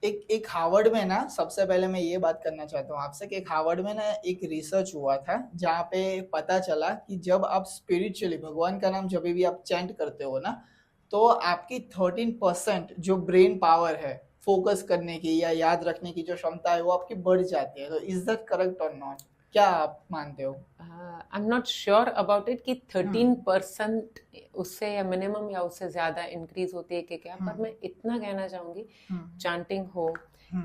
एक हार्वर्ड में ना, सबसे पहले मैं ये बात करना चाहता हूँ आपसे कि एक हार्वर्ड में ना एक रिसर्च हुआ था जहाँ पे पता चला कि जब आप स्पिरिचुअली भगवान का नाम जब भी आप चैंट करते हो ना, तो आपकी 13% जो ब्रेन पावर है फोकस करने की या याद रखने की जो क्षमता है वो आपकी बढ़ जाती है। तो इज दैट करेक्ट और नॉट? क्या आप मानते हो? I am not sure about it कि 13% उससे या मिनिमम या उससे ज़्यादा इंक्रीज होती है कि क्या, पर मैं इतना कहना चाहूँगी, चैंटिंग हो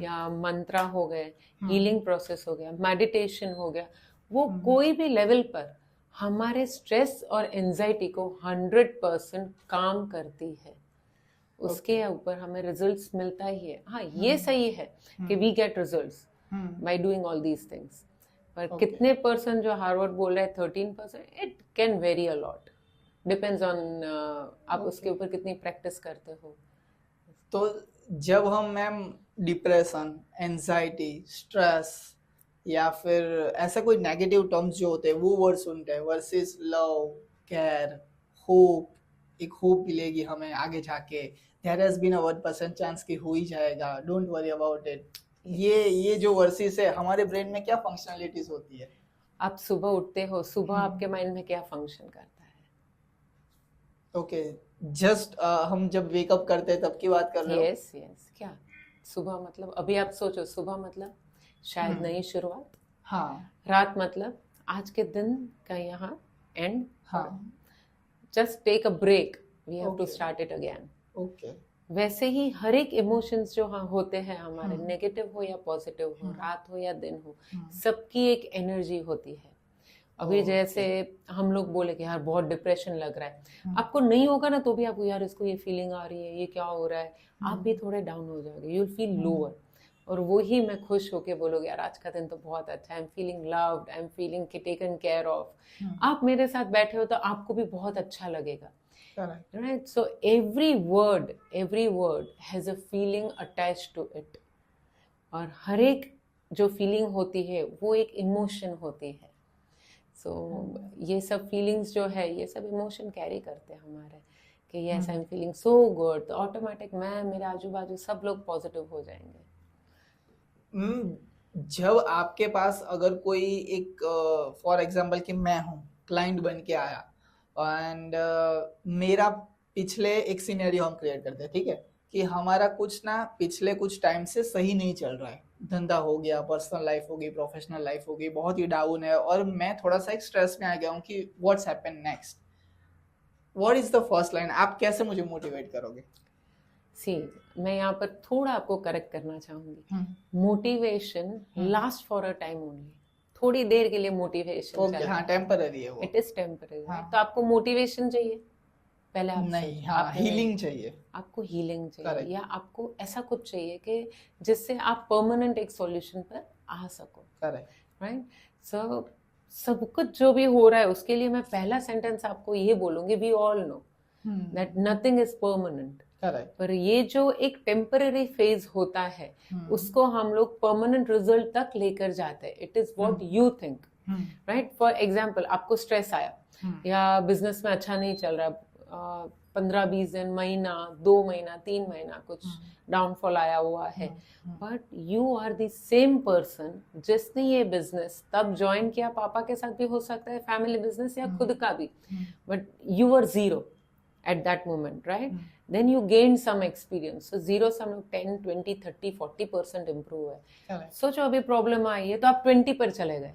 या मंत्रा हो गए, हीलिंग प्रोसेस हो गया, मेडिटेशन हो गया, वो कोई भी लेवल पर हमारे स्ट्रेस और एंजाइटी को 100% काम करती है। उसके ऊपर हमें रिजल्ट्स मिलता ही है। हाँ, ये सही है कि we get results by doing all these things, पर कितने परसेंट जो हार्वर्ड बोल रहा है 13%, it can vary a lot, depends on आप उसके ऊपर कितनी प्रैक्टिस करते हो। तो जब हम मैम डिप्रेशन, एंजाइटी, स्ट्रेस या फिर ऐसा कोई नेगेटिव टर्म्स जो होते हैं वो वर्ड सुनते हैं वर्सेस लव, केयर, होप, एक होप मिलेगी हमें आगे जाके, there has been a 1% chance कि हो ही जाएगा, डोंट वरी अबाउट इट, ये जो वर्सेस है हमारे ब्रेन में क्या फंक्शनलिटीज होती है? आप सुबह उठते हो, सुबह आपके माइंड में क्या फंक्शन करता है? ओके, जस्ट हम जब वेकअप करते हैं तब की बात कर रहे हो? यस यस, क्या सुबह मतलब, अभी आप सोचो, सुबह मतलब शायद नई शुरुआत, हाँ रात मतलब आज के दिन का यहाँ एंड, हाँ, just take a break, we have to okay start it again. Okay, वैसे ही हर एक इमोशंस जो हाँ होते हैं हमारे, नेगेटिव हो या पॉजिटिव हो, रात हो या दिन हो, सबकी एक एनर्जी होती है। अभी जैसे हम लोग बोले कि यार बहुत डिप्रेशन लग रहा है, आपको नहीं होगा ना तो भी आपको यार इसको ये फीलिंग आ रही है, ये क्या हो रहा है, आप भी थोड़े डाउन हो जाओगे, यू विल फील लोअर। और वही मैं खुश होके बोलोगे यार आज का दिन तो बहुत अच्छा है, I am feeling loved, I am feeling taken care of, आप मेरे साथ बैठे हो तो आपको भी बहुत अच्छा लगेगा। Right? So every word has a feeling attached to it. और हर एक जो फीलिंग होती है वो एक इमोशन होती है। So ये सब फीलिंग्स जो है ये सब इमोशन कैरी करते हैं हमारे, कि yes I am feeling so good, तो ऑटोमेटिक मैं, मेरे आजू बाजू सब लोग पॉजिटिव हो जाएंगे। जब आपके पास अगर कोई एक फॉर एग्जांपल कि मैं हूँ, क्लाइंट बन के आया एंड मेरा पिछले एक सिनेरियो हम क्रिएट करते हैं, ठीक है, कि हमारा कुछ ना पिछले कुछ टाइम से सही नहीं चल रहा है, धंधा हो गया, पर्सनल लाइफ हो गई, प्रोफेशनल लाइफ हो गई, बहुत ही डाउन है और मैं थोड़ा सा एक स्ट्रेस में आ गया हूँ कि what's happen next, what is the first line, आप कैसे मुझे मोटिवेट करोगे? सी, मैं यहाँ पर थोड़ा आपको करेक्ट करना चाहूंगी, motivation last for a time only, थोड़ी देर के लिए मोटिवेशन ओके, हाँ टेम्पररी है वो, इट इज टेम्पररी। तो आपको मोटिवेशन चाहिए पहले, आप नहीं, हाँ हीलिंग चाहिए, आपको हीलिंग चाहिए, Correct. या आपको ऐसा कुछ चाहिए कि जिससे आप परमानेंट एक सॉल्यूशन पर आ सको, करेक्ट, राइट? सो सब कुछ जो भी हो रहा है उसके लिए मैं पहला सेंटेंस आपको ये बोलूंगी, we all know that nothing is permanent, correct, पर ये जो एक टेम्पररी फेज होता है उसको हम लोग परमानेंट रिजल्ट तक लेकर जाते हैं। It is what you think, right? For example, आपको स्ट्रेस आया या बिजनेस में अच्छा नहीं चल रहा, 15-20 दिन, महीना, 2 महीना, 3 महीना कुछ डाउनफॉल आया हुआ है, but you are the same person जिसने ये बिजनेस तब ज्वाइन किया, पापा के साथ भी हो सकता है, फैमिली बिजनेस या खुद का भी, but you are zero at that moment, right? Then you gain some experience. So zero से हम लोग 10, 20, 30, 40% improve है। सोचो अभी प्रॉब्लम आई है तो आप 20 पर चले गए,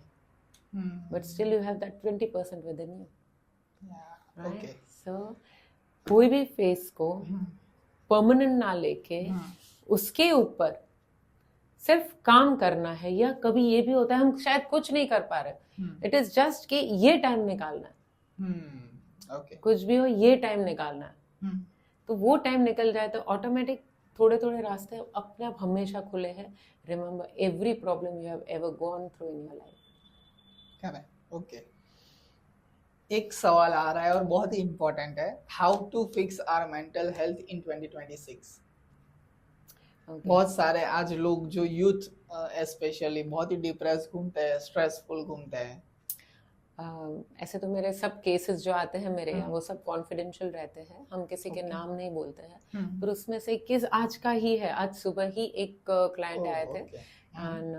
but still you have that 20% within you, right? So कोई भी फेस को परमानेंट ना लेके उसके ऊपर सिर्फ काम करना है, या कभी ये भी होता है हम शायद कुछ नहीं कर पा रहे, इट इज जस्ट कि ये टाइम निकालना है, कुछ भी हो ये टाइम निकालना है, तो वो टाइम निकल जाए तो ऑटोमेटिक थोड़े थोड़े रास्ते अपने आप हमेशा खुले हैं। Remember every problem you have ever gone through in your life. Correct, okay. एक सवाल आ रहा है और बहुत ही इंपॉर्टेंट है, how to fix our mental health in 2026? बहुत सारे आज लोग जो यूथ स्पेशली बहुत ही डिप्रेस घूमते हैं, स्ट्रेसफुल घूमते हैं, ऐसे तो मेरे सब केसेस जो आते हैं मेरे यहाँ वो सब कॉन्फिडेंशियल रहते हैं, हम किसी के नाम नहीं बोलते हैं, पर उसमें से किस आज का ही है, आज सुबह ही एक क्लाइंट आए थे एंड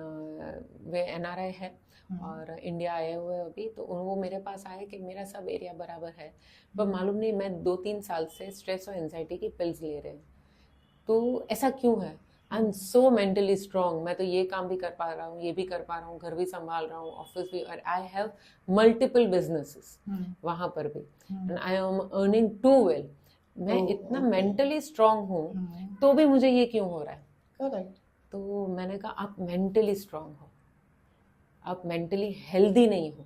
वे NRI है और इंडिया आए हुए अभी, तो वो मेरे पास आए कि मेरा सब एरिया बराबर है पर मालूम नहीं मैं 2-3 साल से स्ट्रेस और एंजाइटी की पिल्स ले रहे हैं, तो ऐसा क्यों है? I am so mentally strong, मैं तो ये काम भी कर पा रहा हूँ, ये भी कर पा रहा हूँ, घर भी संभाल रहा हूँ, ऑफिस भी, और आई हैव मल्टीपल बिजनेसेस वहाँ पर भी and I am earning too well, मैं इतना मेंटली स्ट्रांग हूँ तो भी मुझे ये क्यों हो रहा है? करेक्ट। तो मैंने कहा आप मेंटली स्ट्रांग हो, आप मेंटली हेल्दी नहीं हो।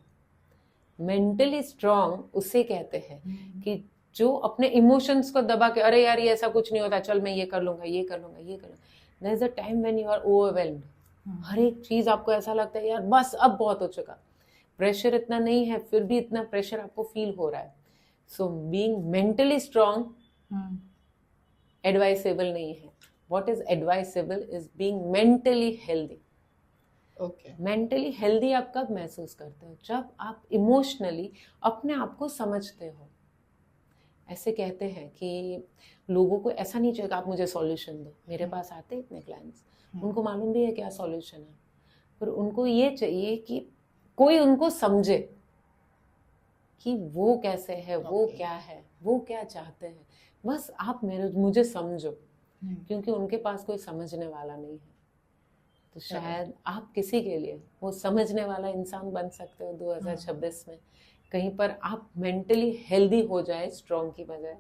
मेंटली स्ट्रांग उसे कहते हैं कि जो अपने इमोशंस को दबा के अरे यार ये ऐसा कुछ नहीं होता, चल मैं ये कर लूंगा, ये कर लूंगा, ये कर लूंगा। There is a time when you are overwhelmed, हर एक चीज आपको ऐसा लगता है यार बस अब बहुत हो चुका, प्रेशर इतना नहीं है फिर भी इतना प्रेशर आपको फील हो रहा है। So being mentally strong advisable नहीं है। What is advisable is being mentally healthy. Mentally healthy आप कब महसूस करते हो? जब आप इमोशनली अपने आप को समझते हो। ऐसे कहते हैं कि लोगों को ऐसा नहीं चाहिए कि आप मुझे सॉल्यूशन दो, मेरे पास आते हैं इतने क्लाइंट्स, उनको मालूम भी है क्या सॉल्यूशन है, पर उनको ये चाहिए कि कोई उनको समझे कि वो कैसे है, वो क्या है, वो क्या चाहते हैं, बस आप मुझे समझो, क्योंकि उनके पास कोई समझने वाला नहीं है। तो शायद आप किसी के लिए वो समझने वाला इंसान बन सकते हो 2026 में, कहीं पर आप मेंटली हेल्दी हो जाए स्ट्रॉन्ग की बजाय,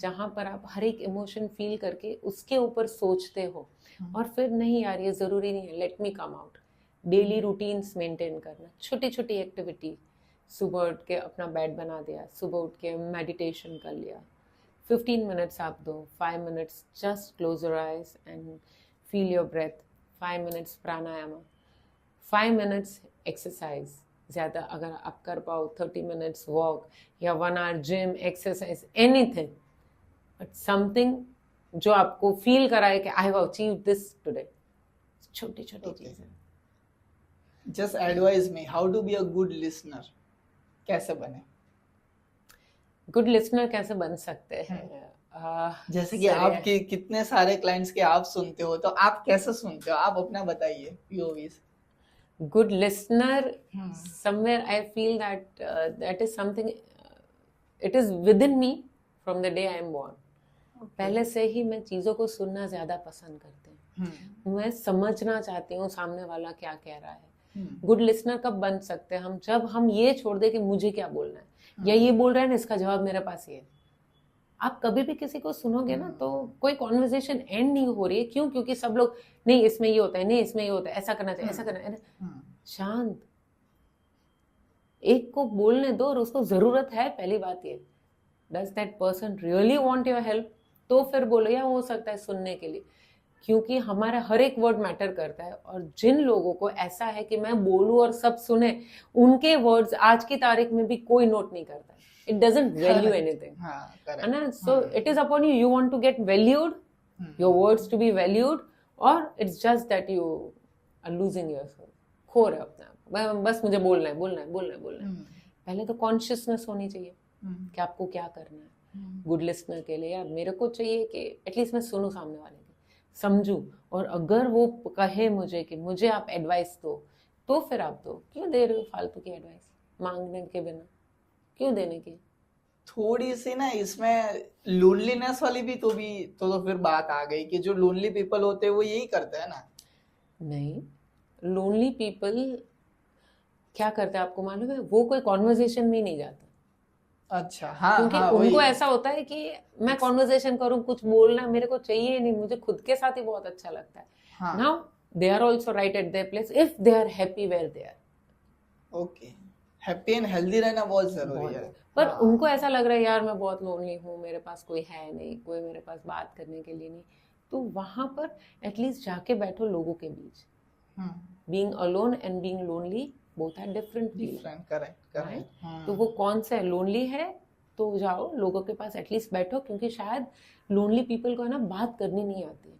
जहां पर आप हर एक इमोशन फील करके उसके ऊपर सोचते हो और फिर नहीं यार ये जरूरी नहीं है, let me come out. Daily routines maintain करना, छोटी छोटी एक्टिविटी, सुबह उठ के अपना बेड बना दिया, सुबह उठ के मेडिटेशन कर लिया, 15 मिनट्स आप दो, 5 minutes just close your eyes and feel your breath, 5 minutes pranayama, 5 minutes exercise, ज़्यादा अगर आप कर पाओ 30 मिनट्स वॉक या 1 hour gym exercise, anything but something जो आपको फील कराए कि I have achieved this today. छोटी छोटी चीजें। Just advise me how to be a good listener, कैसे बने? गुड लिसनर कैसे बन सकते हैं? जैसे कि आपके कितने सारे क्लाइंट्स के आप सुनते हो, तो आप कैसे सुनते हो? आप अपना बताइए POV से। Good listener, somewhere I feel that that is something, it is within me from the day I am born. पहले से ही मैं चीज़ों को सुनना ज़्यादा पसंद करती हूँ, मैं समझना चाहती हूँ सामने वाला क्या कह रहा है। गुड लिसनर कब बन सकते हैं हम? जब हम ये छोड़ दे कि मुझे क्या बोलना है या ये बोल रहा है ना इसका जवाब मेरे पास ये है। आप कभी भी किसी को सुनोगे ना तो कोई कॉन्वर्सेशन एंड नहीं हो रही है। क्यों? क्योंकि सब लोग नहीं इसमें ये होता है, नहीं इसमें ये होता है, ऐसा करना चाहिए, ऐसा करना है। शांत, एक को बोलने दो और उसको जरूरत है। पहली बात ये, does that person really want your help? तो फिर बोलो, या हो सकता है सुनने के लिए, क्योंकि हमारा हर एक वर्ड मैटर करता है। और जिन लोगों को ऐसा है कि मैं बोलूं और सब सुने, उनके वर्ड्स आज की तारीख में भी कोई नोट नहीं करता है। It doesn't value anything. है ना? So it is upon you. You want to get valued, your words to be valued, or it's just that you are losing yourself. खो रहे अपने आप, बस मुझे बोलना है, बोलना है, बोलना है, बोलना है। पहले तो कॉन्शियसनेस होनी चाहिए कि आपको क्या करना है। गुड लिसनर के लिए यार मेरे को चाहिए कि एटलीस्ट मैं सुनूं सामने वाले की, समझूं, और अगर वो कहे मुझे कि मुझे आप एडवाइस दो, तो फिर आप दो। क्यों दे रहे हो फालतू की एडवाइस मांगने के बिना? क्यों देने की? थोड़ी सी ना इसमें लोनलीनेस वाली भी तो फिर बात आ गई कि जो लोनली पीपल होते हैं वो यही करते हैं ना। नहीं, लोनली पीपल क्या करते हैं आपको मालूम है? वो कोई कॉन्वर्सेशन में ही नहीं जाता। अच्छा, हाँ, क्योंकि उनको ऐसा होता है कि मैं कॉन्वर्सेशन करूं, कुछ बोलना मेरे को चाहिए नहीं, मुझे खुद के साथ ही बहुत अच्छा लगता है। Now they are also right at their place if they are happy where they are. Okay, happy and healthy रहना बहुत जरूरी है। पर उनको ऐसा लग रहा है यार मैं बहुत लोनली हूँ, मेरे पास कोई है नहीं, कोई मेरे पास बात करने के लिए नहीं। तो वहां पर एटलीस्ट जाके बैठो लोगों के बीच। Being alone and being lonely both are different. Correct. तो वो कौन सा है? लोनली है तो जाओ लोगों के पास एटलीस्ट बैठो, क्योंकि शायद लोनली पीपल को है ना बात करनी नहीं आती।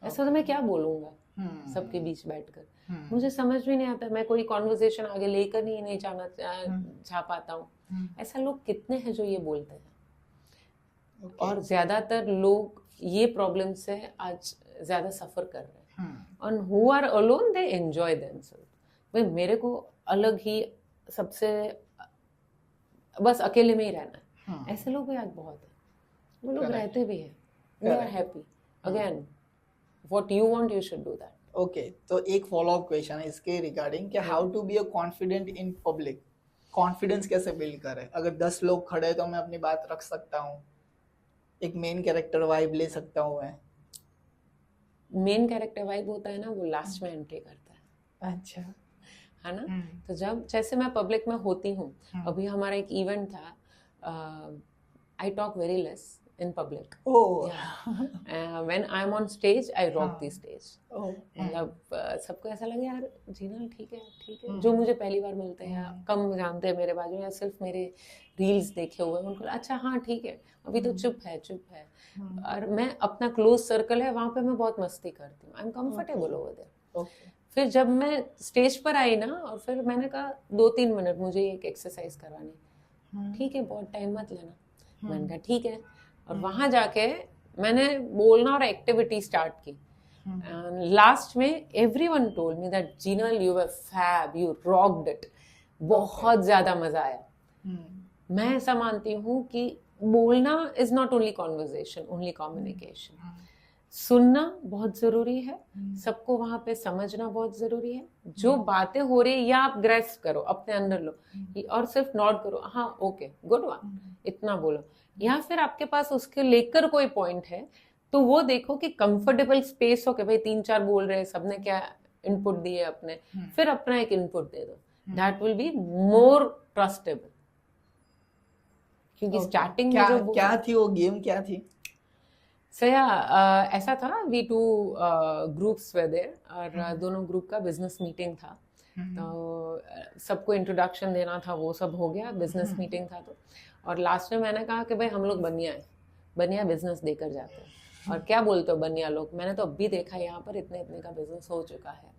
ऐसा तो मैं क्या बोलूंगा सबके बीच बैठकर। मुझे समझ भी नहीं आता, मैं कोई कॉन्वर्सेशन आगे लेकर नहीं जाना चाह पाता हूँ। ऐसा लोग कितने हैं जो ये बोलते हैं। और ज्यादातर लोग ये प्रॉब्लम से आज ज्यादा सफर कर रहे हैं। और who are alone they enjoy themselves. भाई मेरे को अलग ही सबसे बस अकेले में ही रहना है, ऐसे लोग भी आज बहुत है। वो लोग रहते भी हैं, they are happy. Again what you want you should do that. Okay, तो एक फॉलो अप क्वेश्चन है इसके रिगार्डिंग कि how to be a confident in public. Confidence कैसे बिल्ड करें? अगर 10 लोग खड़े हैं तो मैं अपनी बात रख सकता हूँ, एक मेन कैरेक्टर वाइब ले सकता हूँ मैं। मेन कैरेक्टर वाइब होता है ना, वो लास्ट में एंट्री करता है। अच्छा, है ना? तो जब जैसे मैं पब्लिक में होती हूँ, अभी हमारा एक इवेंट था, I talk very less in public. When I am on stage I rock the stage. मतलब सबको ऐसा लगे यार जीनल ठीक है, जो मुझे पहली बार मिलते हैं, कम जानते हैं मेरे बारे में, या सिर्फ मेरे रील्स देखे हुए, उनको अच्छा हाँ ठीक है, अभी तो चुप है। और मैं अपना क्लोज सर्कल है, वहां पे मैं बहुत मस्ती करती हूँ, I am comfortable over there. फिर जब मैं स्टेज पर आई ना, और फिर मैंने कहा 2-3 मिनट मुझे एक एक्सरसाइज करवानी। ठीक है, बहुत टाइम मत लेना। मैंने कहा ठीक है, और वहां जाके मैंने बोलना और एक्टिविटी स्टार्ट की। लास्ट में everyone told me that Jinal you were fab, you rocked it. बहुत ज्यादा मजा आया। मैं ऐसा मानती हूँ कि बोलना is not only conversation, only communication. सुनना बहुत जरूरी है, सबको वहां पे समझना बहुत जरूरी है। जो बातें हो रही है या आप ग्रेस्प करो, अपने अंदर लो, और सिर्फ नॉट करो, हाँ ओके गुड वन, इतना बोलो। या फिर आपके पास उसके लेकर कोई पॉइंट है तो वो देखो कि कंफर्टेबल स्पेस हो कि भाई 3-4 बोल रहे हैं, सबने क्या इनपुट दिए अपने, फिर अपना एक इनपुट दे दो। That will be more trustable. क्योंकि स्टार्टिंग में जो क्या थी वो गेम, क्या थी? सया ऐसा था, वी 2 ग्रुप्स वे देयर, और दोनों ग्रुप का बिजनेस मीटिंग था। तो सबको इंट्रोडक्शन देना था, वो सब हो गया, बिजनेस मीटिंग था। तो और लास्ट में मैंने कहा कि भाई हम लोग बनिया बिजनेस देकर जाते हैं। और क्या बोलते हो बनिया लोग, मैंने तो अभी देखा यहाँ पर इतने का बिजनेस हो चुका है,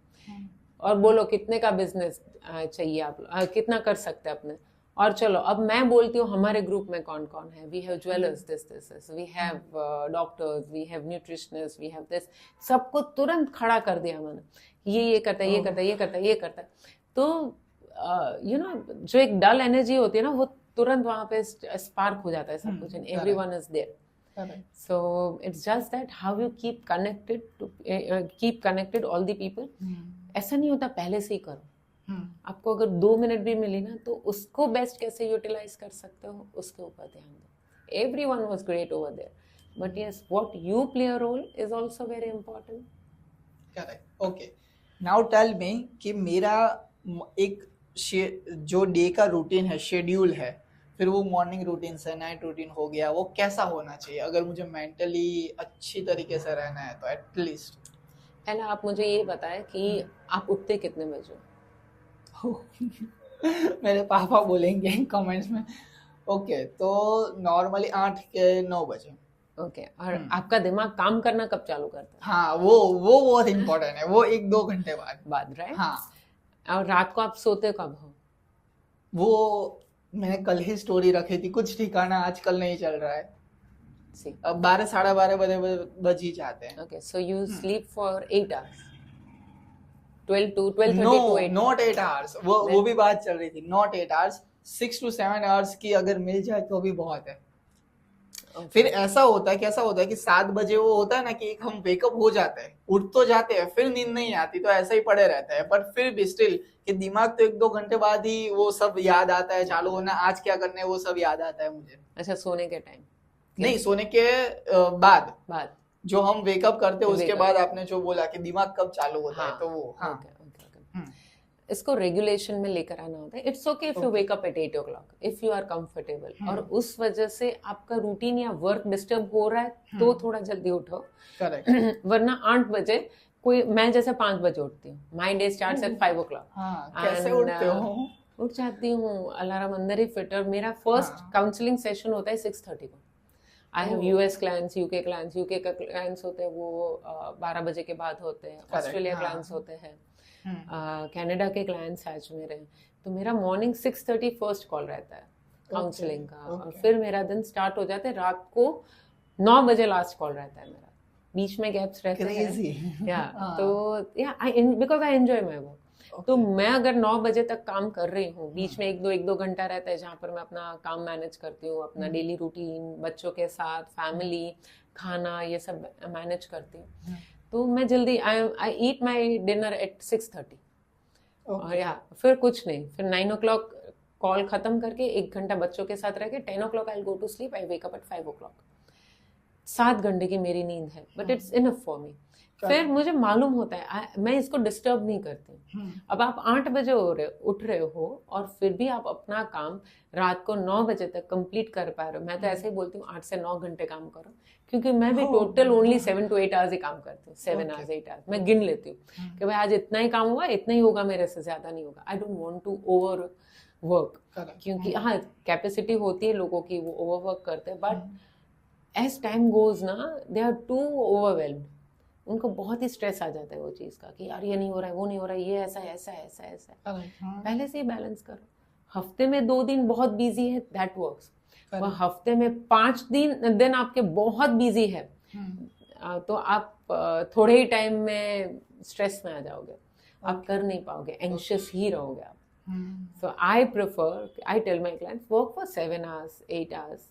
और बोलो कितने का बिजनेस चाहिए आप, कितना कर सकते हैं अपने। और चलो अब मैं बोलती हूँ हमारे ग्रुप में कौन कौन है। We have jewellers, this we have doctors, we have nutritionist, we have this. सबको तुरंत खड़ा कर दिया मैंने, ये करता है। तो यू नो जो एक डल एनर्जी होती है ना, वो तुरंत वहां पे स्पार्क हो जाता है सब कुछ, and everyone is there. So it's just that how you keep connected all the people. ऐसा नहीं होता पहले से ही करो। आपको अगर 2 मिनट भी मिली ना, तो उसको बेस्ट कैसे यूटिलाइज कर सकते हो, उसके ऊपर ध्यान दो। Everyone was great over there, but yes, what you play a role is also very important. Correct. Okay. Now tell me कि मेरा एक जो डे का रूटीन है, शेड्यूल है, फिर वो मॉर्निंग रूटीन से नाइट रूटीन हो गया, वो कैसा होना चाहिए अगर मुझे मेंटली अच्छी तरीके से रहना है तो? एटलीस्ट पहले आप मुझे ये बताएं कि आप उठते कितने बजे? मेरे पापा बोलेंगे कमेंट्स में। ओके, तो नॉर्मली 8 के 9 बजे। ओके, और आपका दिमाग काम करना कब चालू करता है? हाँ, वो बहुत इम्पोर्टेंट है, वो 1-2 घंटे बाद, राइट? हाँ। और रात को आप सोते कब हो? वो मैंने कल ही स्टोरी रखी थी, कुछ ठिकाना आजकल नहीं चल रहा है। अब 12-12:30 बजे बज ही जाते हैं। Okay, so you sleep for 8 hours? 12:30 to 8? Not 8 hours, वो भी बात चल रही थी, नॉट 8 आवर्स, 6 to 7 आवर्स की अगर मिल जाए तो भी बहुत है। फिर ऐसा होता है कि 7 बजे वो होता है ना कि हम वेकअप हो जाते हैं, उठ तो जाते हैं, फिर नींद नहीं आती, तो ऐसा ही पड़े रहता है। पर फिर भी स्टिल कि दिमाग तो 1-2 घंटे बाद ही वो सब याद आता है, चालू होना, आज क्या करना है, वो सब याद आता है मुझे। अच्छा, सोने के टाइम नहीं, सोने के बाद जो हम वेकअप करते हैं उसके बाद आपने जो बोला कि दिमाग कब चालू होता है, तो वो इसको रेगुलेशन में लेकर आना होता है। It's okay if you wake up at 8 o'clock if you are comfortable, और उस वजह से आपका रूटीन या वर्क डिस्टर्ब हो रहा है तो थोड़ा जल्दी उठो। करेक्ट। वरना 8 बजे कोई, मैं जैसे 5 बजे उठती हूँ, my day starts at 5 o'clock। कैसे उठते हो? उठ जाती हूँ, अलार्म अंदर ही फिट। और मेरा फर्स्ट काउंसलिंग सेशन होता है 6:30 को। I have US clients, UK clients, UK का क्लाइंट्स होते हैं वो 12 बजे के बाद होते हैं, ऑस्ट्रेलिया क्लाइंट्स होते हैं। कनाडा के क्लाइंट्स आज मेरे हैं, तो मेरा मॉर्निंग 6:30 फर्स्ट कॉल रहता है काउंसलिंग का, और फिर मेरा दिन स्टार्ट हो जाता है रात को 9 बजे लास्ट कॉल रहता है मेरा, बीच में गैप्स रहते हैं या तो या because I enjoy my work. तो मैं अगर 9 बजे तक काम कर रही हूँ, बीच में एक दो घंटा रहता है जहाँ पर मैं अपना काम मैनेज करती हूँ, अपना डेली रूटीन, बच्चों के साथ, फैमिली, खाना, ये सब मैनेज करती हूँ, तो मैं जल्दी आई ईट माई डिनर एट 6:30 और या फिर कुछ नहीं, फिर 9 o'clock कॉल खत्म करके 1 घंटा बच्चों के साथ रह के 10 o'clock I go to sleep, I wake up at 5 o'clock। 7 घंटे की मेरी नींद है, but it's enough for me. फिर मुझे मालूम होता है मैं इसको डिस्टर्ब नहीं करती। अब आप 8 बजे उठ रहे हो और फिर भी आप अपना काम रात को 9 बजे तक कंप्लीट कर पा रहे हो। मैं तो ऐसे ही बोलती हूँ 8 से 9 घंटे काम करो, क्योंकि मैं भी टोटल ओनली 7 to 8 आवर्स ही काम करती हूँ, 7 आवर्स 8 आवर्स मैं गिन लेती हूँ कि भाई आज इतना ही काम हुआ, इतना ही होगा, मेरे से ज्यादा नहीं होगा। I don't want to overwork, क्योंकि हाँ कैपेसिटी होती है लोगों की, वो ओवर वर्क करते हैं, बट एज टाइम गोज ना दे आर टू ओवरवेल्म्ड, उनको बहुत ही स्ट्रेस आ जाता है वो चीज का कि यार ये नहीं हो रहा है, वो नहीं हो रहा है, ये ऐसा ऐसा ऐसा ऐसा। पहले से ही बैलेंस करो। हफ्ते में 2 दिन बहुत बिजी है, दैट वर्क्स। वह हफ्ते में 5 दिन आपके बहुत बिजी है, तो आप थोड़े ही टाइम में स्ट्रेस में आ जाओगे, आप कर नहीं पाओगे, एंशियस ही रहोगे आप। So I prefer, I tell my clients work for 7 hours 8 hours,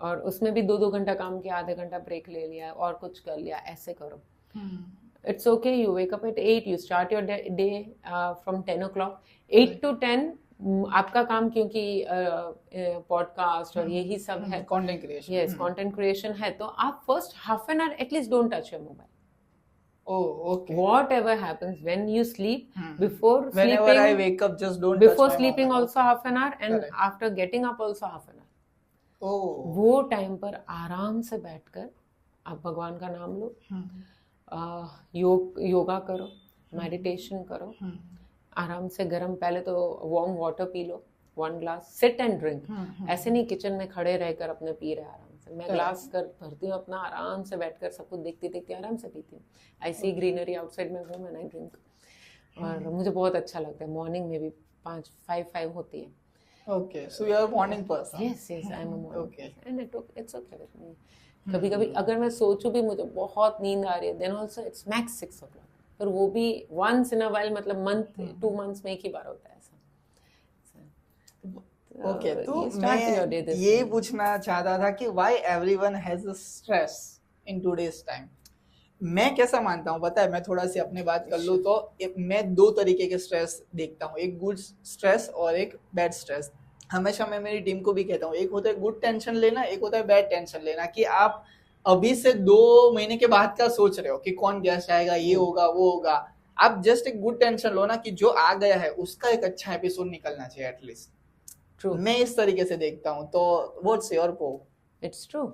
और उसमें भी 2 घंटा काम किया, आधा घंटा ब्रेक ले लिया और कुछ कर लिया, ऐसे करो। It's okay, you wake up at 8, you start your day from 10 o'clock, 8 to 10 आपका काम, क्योंकि पॉडकास्ट और यही सब है, content creation, yes content creation है, तो आप first half an hour at least don't touch your mobile. Oh, okay. Whatever happens when you sleep, before whenever sleeping, I wake up, just don't before touch my sleeping mobile. also half an hour, and Correct. after getting up also half an hour. Oh. वो time पर आराम से बैठकर आप भगवान का नाम लो, योगा करो, मेडिटेशन करो, आराम से गर्म, पहले तो warm water P low 1 glass, sit and drink. ऐसे नहीं किचन में खड़े रहकर अपने पी रहे आराम से। मैं ग्लास कर भरती हूँ अपना, आराम से बैठकर सब कुछ देखती देखती आराम से पीती हूँ। आई सी ग्रीनरी आउटसाइड में हूँ एंड आई ड्रिंक, और मुझे बहुत अच्छा लगता है। मॉर्निंग में भी 5 होती है। Okay, so you are a morning person. Yes, I am a morning Okay. person, and it's okay with me. कभी-कभी अगर मैं सोचूं भी मुझे बहुत नींद आ रही है, then also it's max 6 o'clock, पर वो भी once in a while, मतलब मंथ 2 months में एक ही बार होता है ऐसा। Okay, तो मैं ये पूछना चाहता था कि why everyone has a stress in today's time. मैं कैसा मानता हूँ पता है, मैं थोड़ा सी अपनी बात कर लूँ तो मैं 2 तरीके के स्ट्रेस देखता हूँ, एक गुड स्ट्रेस और एक बैड स्ट्रेस। हमेशा मैं मेरी टीम को भी कहता हूँ, एक होता है गुड टेंशन लेना, एक होता है बैड टेंशन लेना, कि आप अभी से 2 महीने के बाद का सोच रहे हो कि कौन गेस्ट आएगा, ये होगा वो होगा। आप जस्ट एक गुड टेंशन लो ना, कि जो आ गया है उसका एक अच्छा एपिसोड निकलना चाहिए एटलीस्ट। ट्रू, मैं इस तरीके से देखता हूँ। तो व्हाट्स योर पो? इट्स ट्रू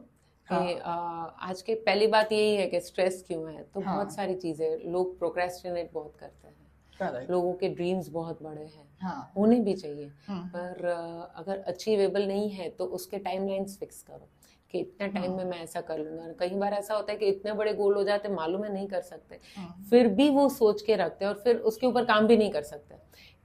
कि आज के पहली बात यही है कि स्ट्रेस क्यों है, तो बहुत सारी चीजें, लोग प्रोक्रेस्टिनेट बहुत करते हैं, लोगों के ड्रीम्स बहुत बड़े हैं, होने भी चाहिए, पर अगर अचीवेबल नहीं है तो उसके टाइमलाइंस फिक्स करो कि इतना टाइम में मैं ऐसा कर लूंगा। कई बार ऐसा होता है कि इतने बड़े गोल हो जाते, मालूम है नहीं कर सकते, फिर भी वो सोच के रखते हैं और फिर उसके ऊपर काम भी नहीं कर सकते,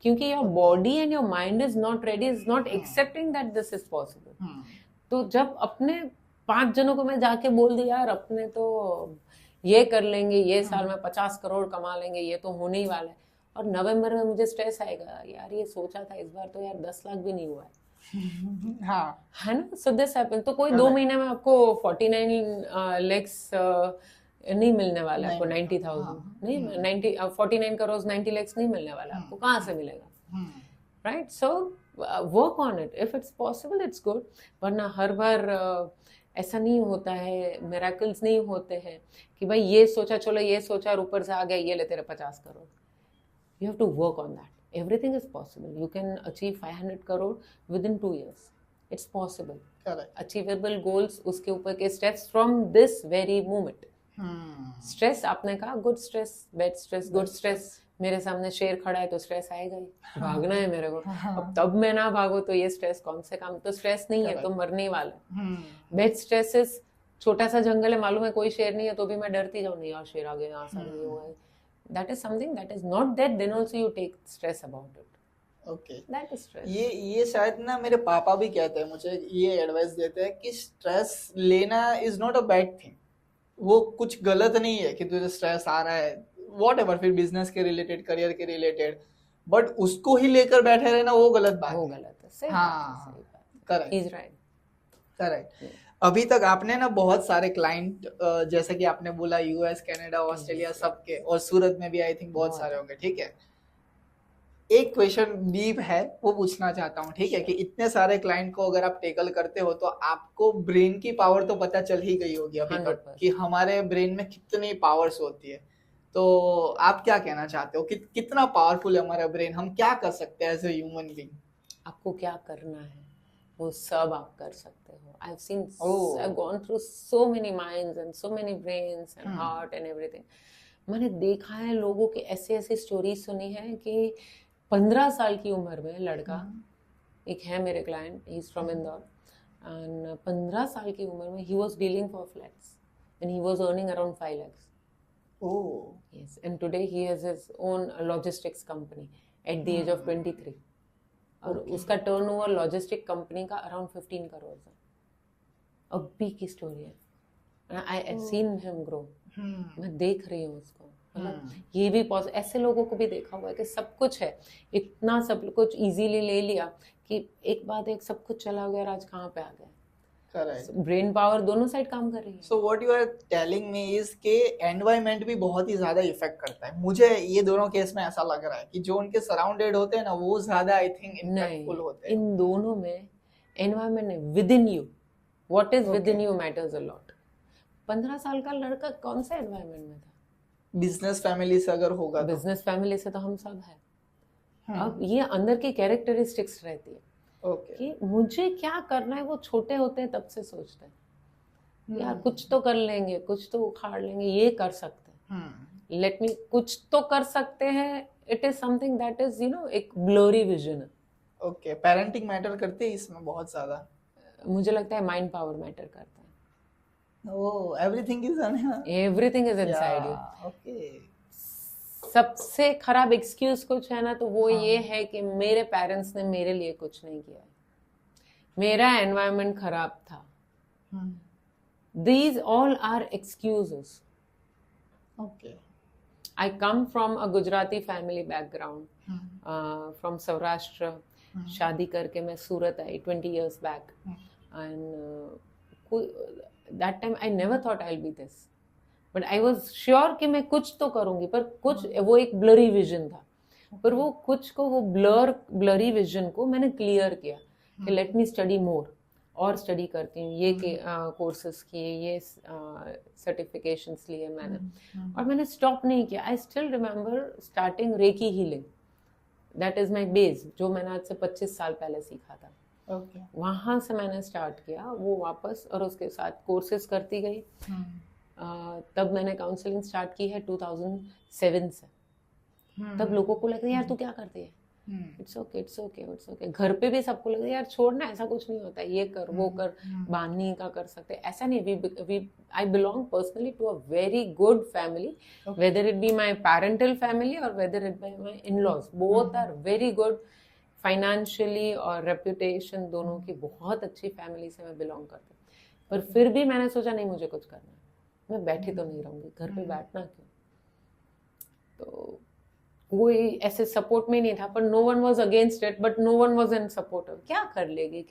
क्योंकि your body and your mind is not ready, is not accepting that this is possible. तो जब अपने 5 जनों को मैं जाके बोल दिया यार अपने तो ये कर लेंगे, ये साल में 50 करोड़ कमा लेंगे, ये तो होने ही वाला है, और नवंबर में मुझे स्ट्रेस आएगा, यार ये सोचा था इस बार तो यार 10 लाख भी नहीं हुआ है। हाँ, है ना, सो दिस हैपन। तो कोई 2 महीने में आपको 49 lakhs नहीं मिलने वाला, आपको 90,000 नहीं, 49 करोड़ 90 lakhs नहीं मिलने वाला, आपको कहाँ से मिलेगा, right? So work on it, if it's possible it's good, वरना हर बार ऐसा नहीं होता है, मिरेकल्स नहीं होते हैं कि भाई ये सोचा, चलो ये सोचा और ऊपर से आ गया, ये ले तेरे 50 crore. You have to work on that, everything is possible. You can achieve 500 crore within 2 years. It's possible. Correct. Achievable goals, उसके ऊपर के steps from this very moment. Stress आपने कहा, good stress, bad stress, good stress. मेरे सामने शेर खड़ा है तो स्ट्रेस आएगा ही, भागना है मेरे को, अब तब मैं ना भागो तो ये स्ट्रेस कौन से काम, तो स्ट्रेस नहीं है तो मरने वाला। बैड स्ट्रेस इज छोटा सा जंगल है, मालूम है कोई शेर नहीं है तो भी मैं डरती जाऊँ, नहीं यार शेर आ गया, यहाँ से नहीं हुआ है, that is something that is not there, then also you take stress about it. Okay. That is stress. ये शायद ना मेरे पापा भी कहते हैं, मुझे ये एडवाइस देते हैं कि स्ट्रेस लेना is not a bad thing, वो कुछ गलत नहीं है कि तुझे स्ट्रेस आ रहा है, वॉट एवर, फिर बिजनेस के रिलेटेड, करियर के रिलेटेड, बट उसको ही लेकर बैठे रहना वो गलत बात है। वो गलत है, सही हाँ, correct, he is right, correct. अभी तक आपने ना बहुत सारे क्लाइंट, जैसे कि आपने बोला यूएस, कनाडा, ऑस्ट्रेलिया, सबके, और सूरत में भी आई थिंक बहुत सारे होंगे, ठीक है। एक क्वेश्चन डीप है, वो पूछना चाहता हूँ, ठीक है, कि इतने सारे क्लाइंट को अगर आप टेकल करते हो तो आपको ब्रेन की पावर तो पता चल ही गई होगी अभी तक कि हमारे ब्रेन में कितनी पावर्स होती है, तो आप क्या कहना चाहते हो कि कितना पावरफुल है हमारा ब्रेन, हम क्या कर सकते हैं एज ए ह्यूमन बीइंग? आपको क्या करना है वो सब आप कर सकते हो। I've gone through so many minds and so many brains and heart and everything. मैंने देखा है लोगों की ऐसी ऐसी स्टोरीज सुनी है कि 15 साल की उम्र में लड़का, एक है मेरे client, he is from Indore, and 15 साल की उम्र में he was dealing for flats and he was earning around 5 lakhs. Yes, and today he has his own logistics company at the age of 23. और उसका टर्नओवर लॉजिस्टिक कंपनी का around 15 crore है। अभी की स्टोरी है, आई सीन हिम ग्रो, मैं देख रही हूँ उसको। मतलब ये भी ऐसे लोगों को भी देखा हुआ है कि सब कुछ है, इतना सब कुछ इजीली ले लिया कि एक बाद एक सब कुछ चला गया और आज कहाँ पे आ गया। ब्रेन पावर दोनों साइड काम कर रही है। So what you are telling me is के एनवायरनमेंट भी बहुत ही ज्यादा इफेक्ट करता है। मुझे ये दोनों केस में ऐसा लग रहा है कि जो उनके सराउंडेड होते हैं ना, वो ज्यादा आई थिंक इम्पैक्टफुल होते हैं। इन दोनों में एनवायरनमेंट है, with in you, what is with in you matters a lot. 15 साल का लड़का कौन सा एनवायरनमेंट में था? बिजनेस फैमिली से अगर होगा, बिजनेस फैमिली से तो हम सब है। अब ये अंदर की कैरेक्टरिस्टिक्स रहती है कि मुझे क्या करना है, वो छोटे होते हैं तब से सोचते हैं यार कुछ तो कर लेंगे, कुछ तो उखाड़ लेंगे, ये कर सकते हैं, लेट मी, कुछ तो कर सकते हैं। It is something that is एक ब्लरी विजन है। ओके, पेरेंटिंग मैटर करती है इसमें बहुत ज्यादा? मुझे लगता है माइंड पावर मैटर करता है। Oh, everything is inside you. Okay, सबसे खराब एक्सक्यूज कुछ है ना तो वो ये है कि मेरे पेरेंट्स ने मेरे लिए कुछ नहीं किया, मेरा एनवायरनमेंट खराब था। These all are excuses. Okay. I come from a Gujarati family background, from Saurashtra. शादी करके मैं सूरत आई 20 years back, and that time I never thought I'll be this. But I was sure कि मैं कुछ तो करूंगी, पर कुछ वो एक ब्लरी विजन था, पर वो कुछ को, वो ब्लरी विजन को मैंने क्लियर किया कि लेट मी स्टडी मोर, और स्टडी करती हूँ, ये के कोर्सेज किए, ये सर्टिफिकेशंस लिए मैंने, और मैंने स्टॉप नहीं किया। आई still remember starting recce healing, that is my base, जो मैंने आज से 25 साल पहले सीखा था। वहाँ से मैंने स्टार्ट किया वो वापस, और उसके साथ कोर्सेज करती गई। तब मैंने काउंसलिंग स्टार्ट की है 2007 से। तब लोगों को लगता है यार तू क्या करती है, इट्स ओके। घर पे भी सबको लगता है यार छोड़ना, ऐसा कुछ नहीं होता, ये कर वो कर, बानी का कर सकते, ऐसा नहीं। I belong personally to a very good family, whether it be my parental family और whether it be my in-laws, both are very good financially और रेप्यूटेशन दोनों की बहुत अच्छी फैमिली से मैं बिलोंग करती हूँ। पर फिर भी मैंने सोचा नहीं मुझे कुछ करना है, मैं बैठी तो नहीं रहूंगी, घर पे बैठना क्यों। तो कोई ऐसे सपोर्ट में नहीं था, पर no one was against it, but no one was in support. क्या कर लेगी।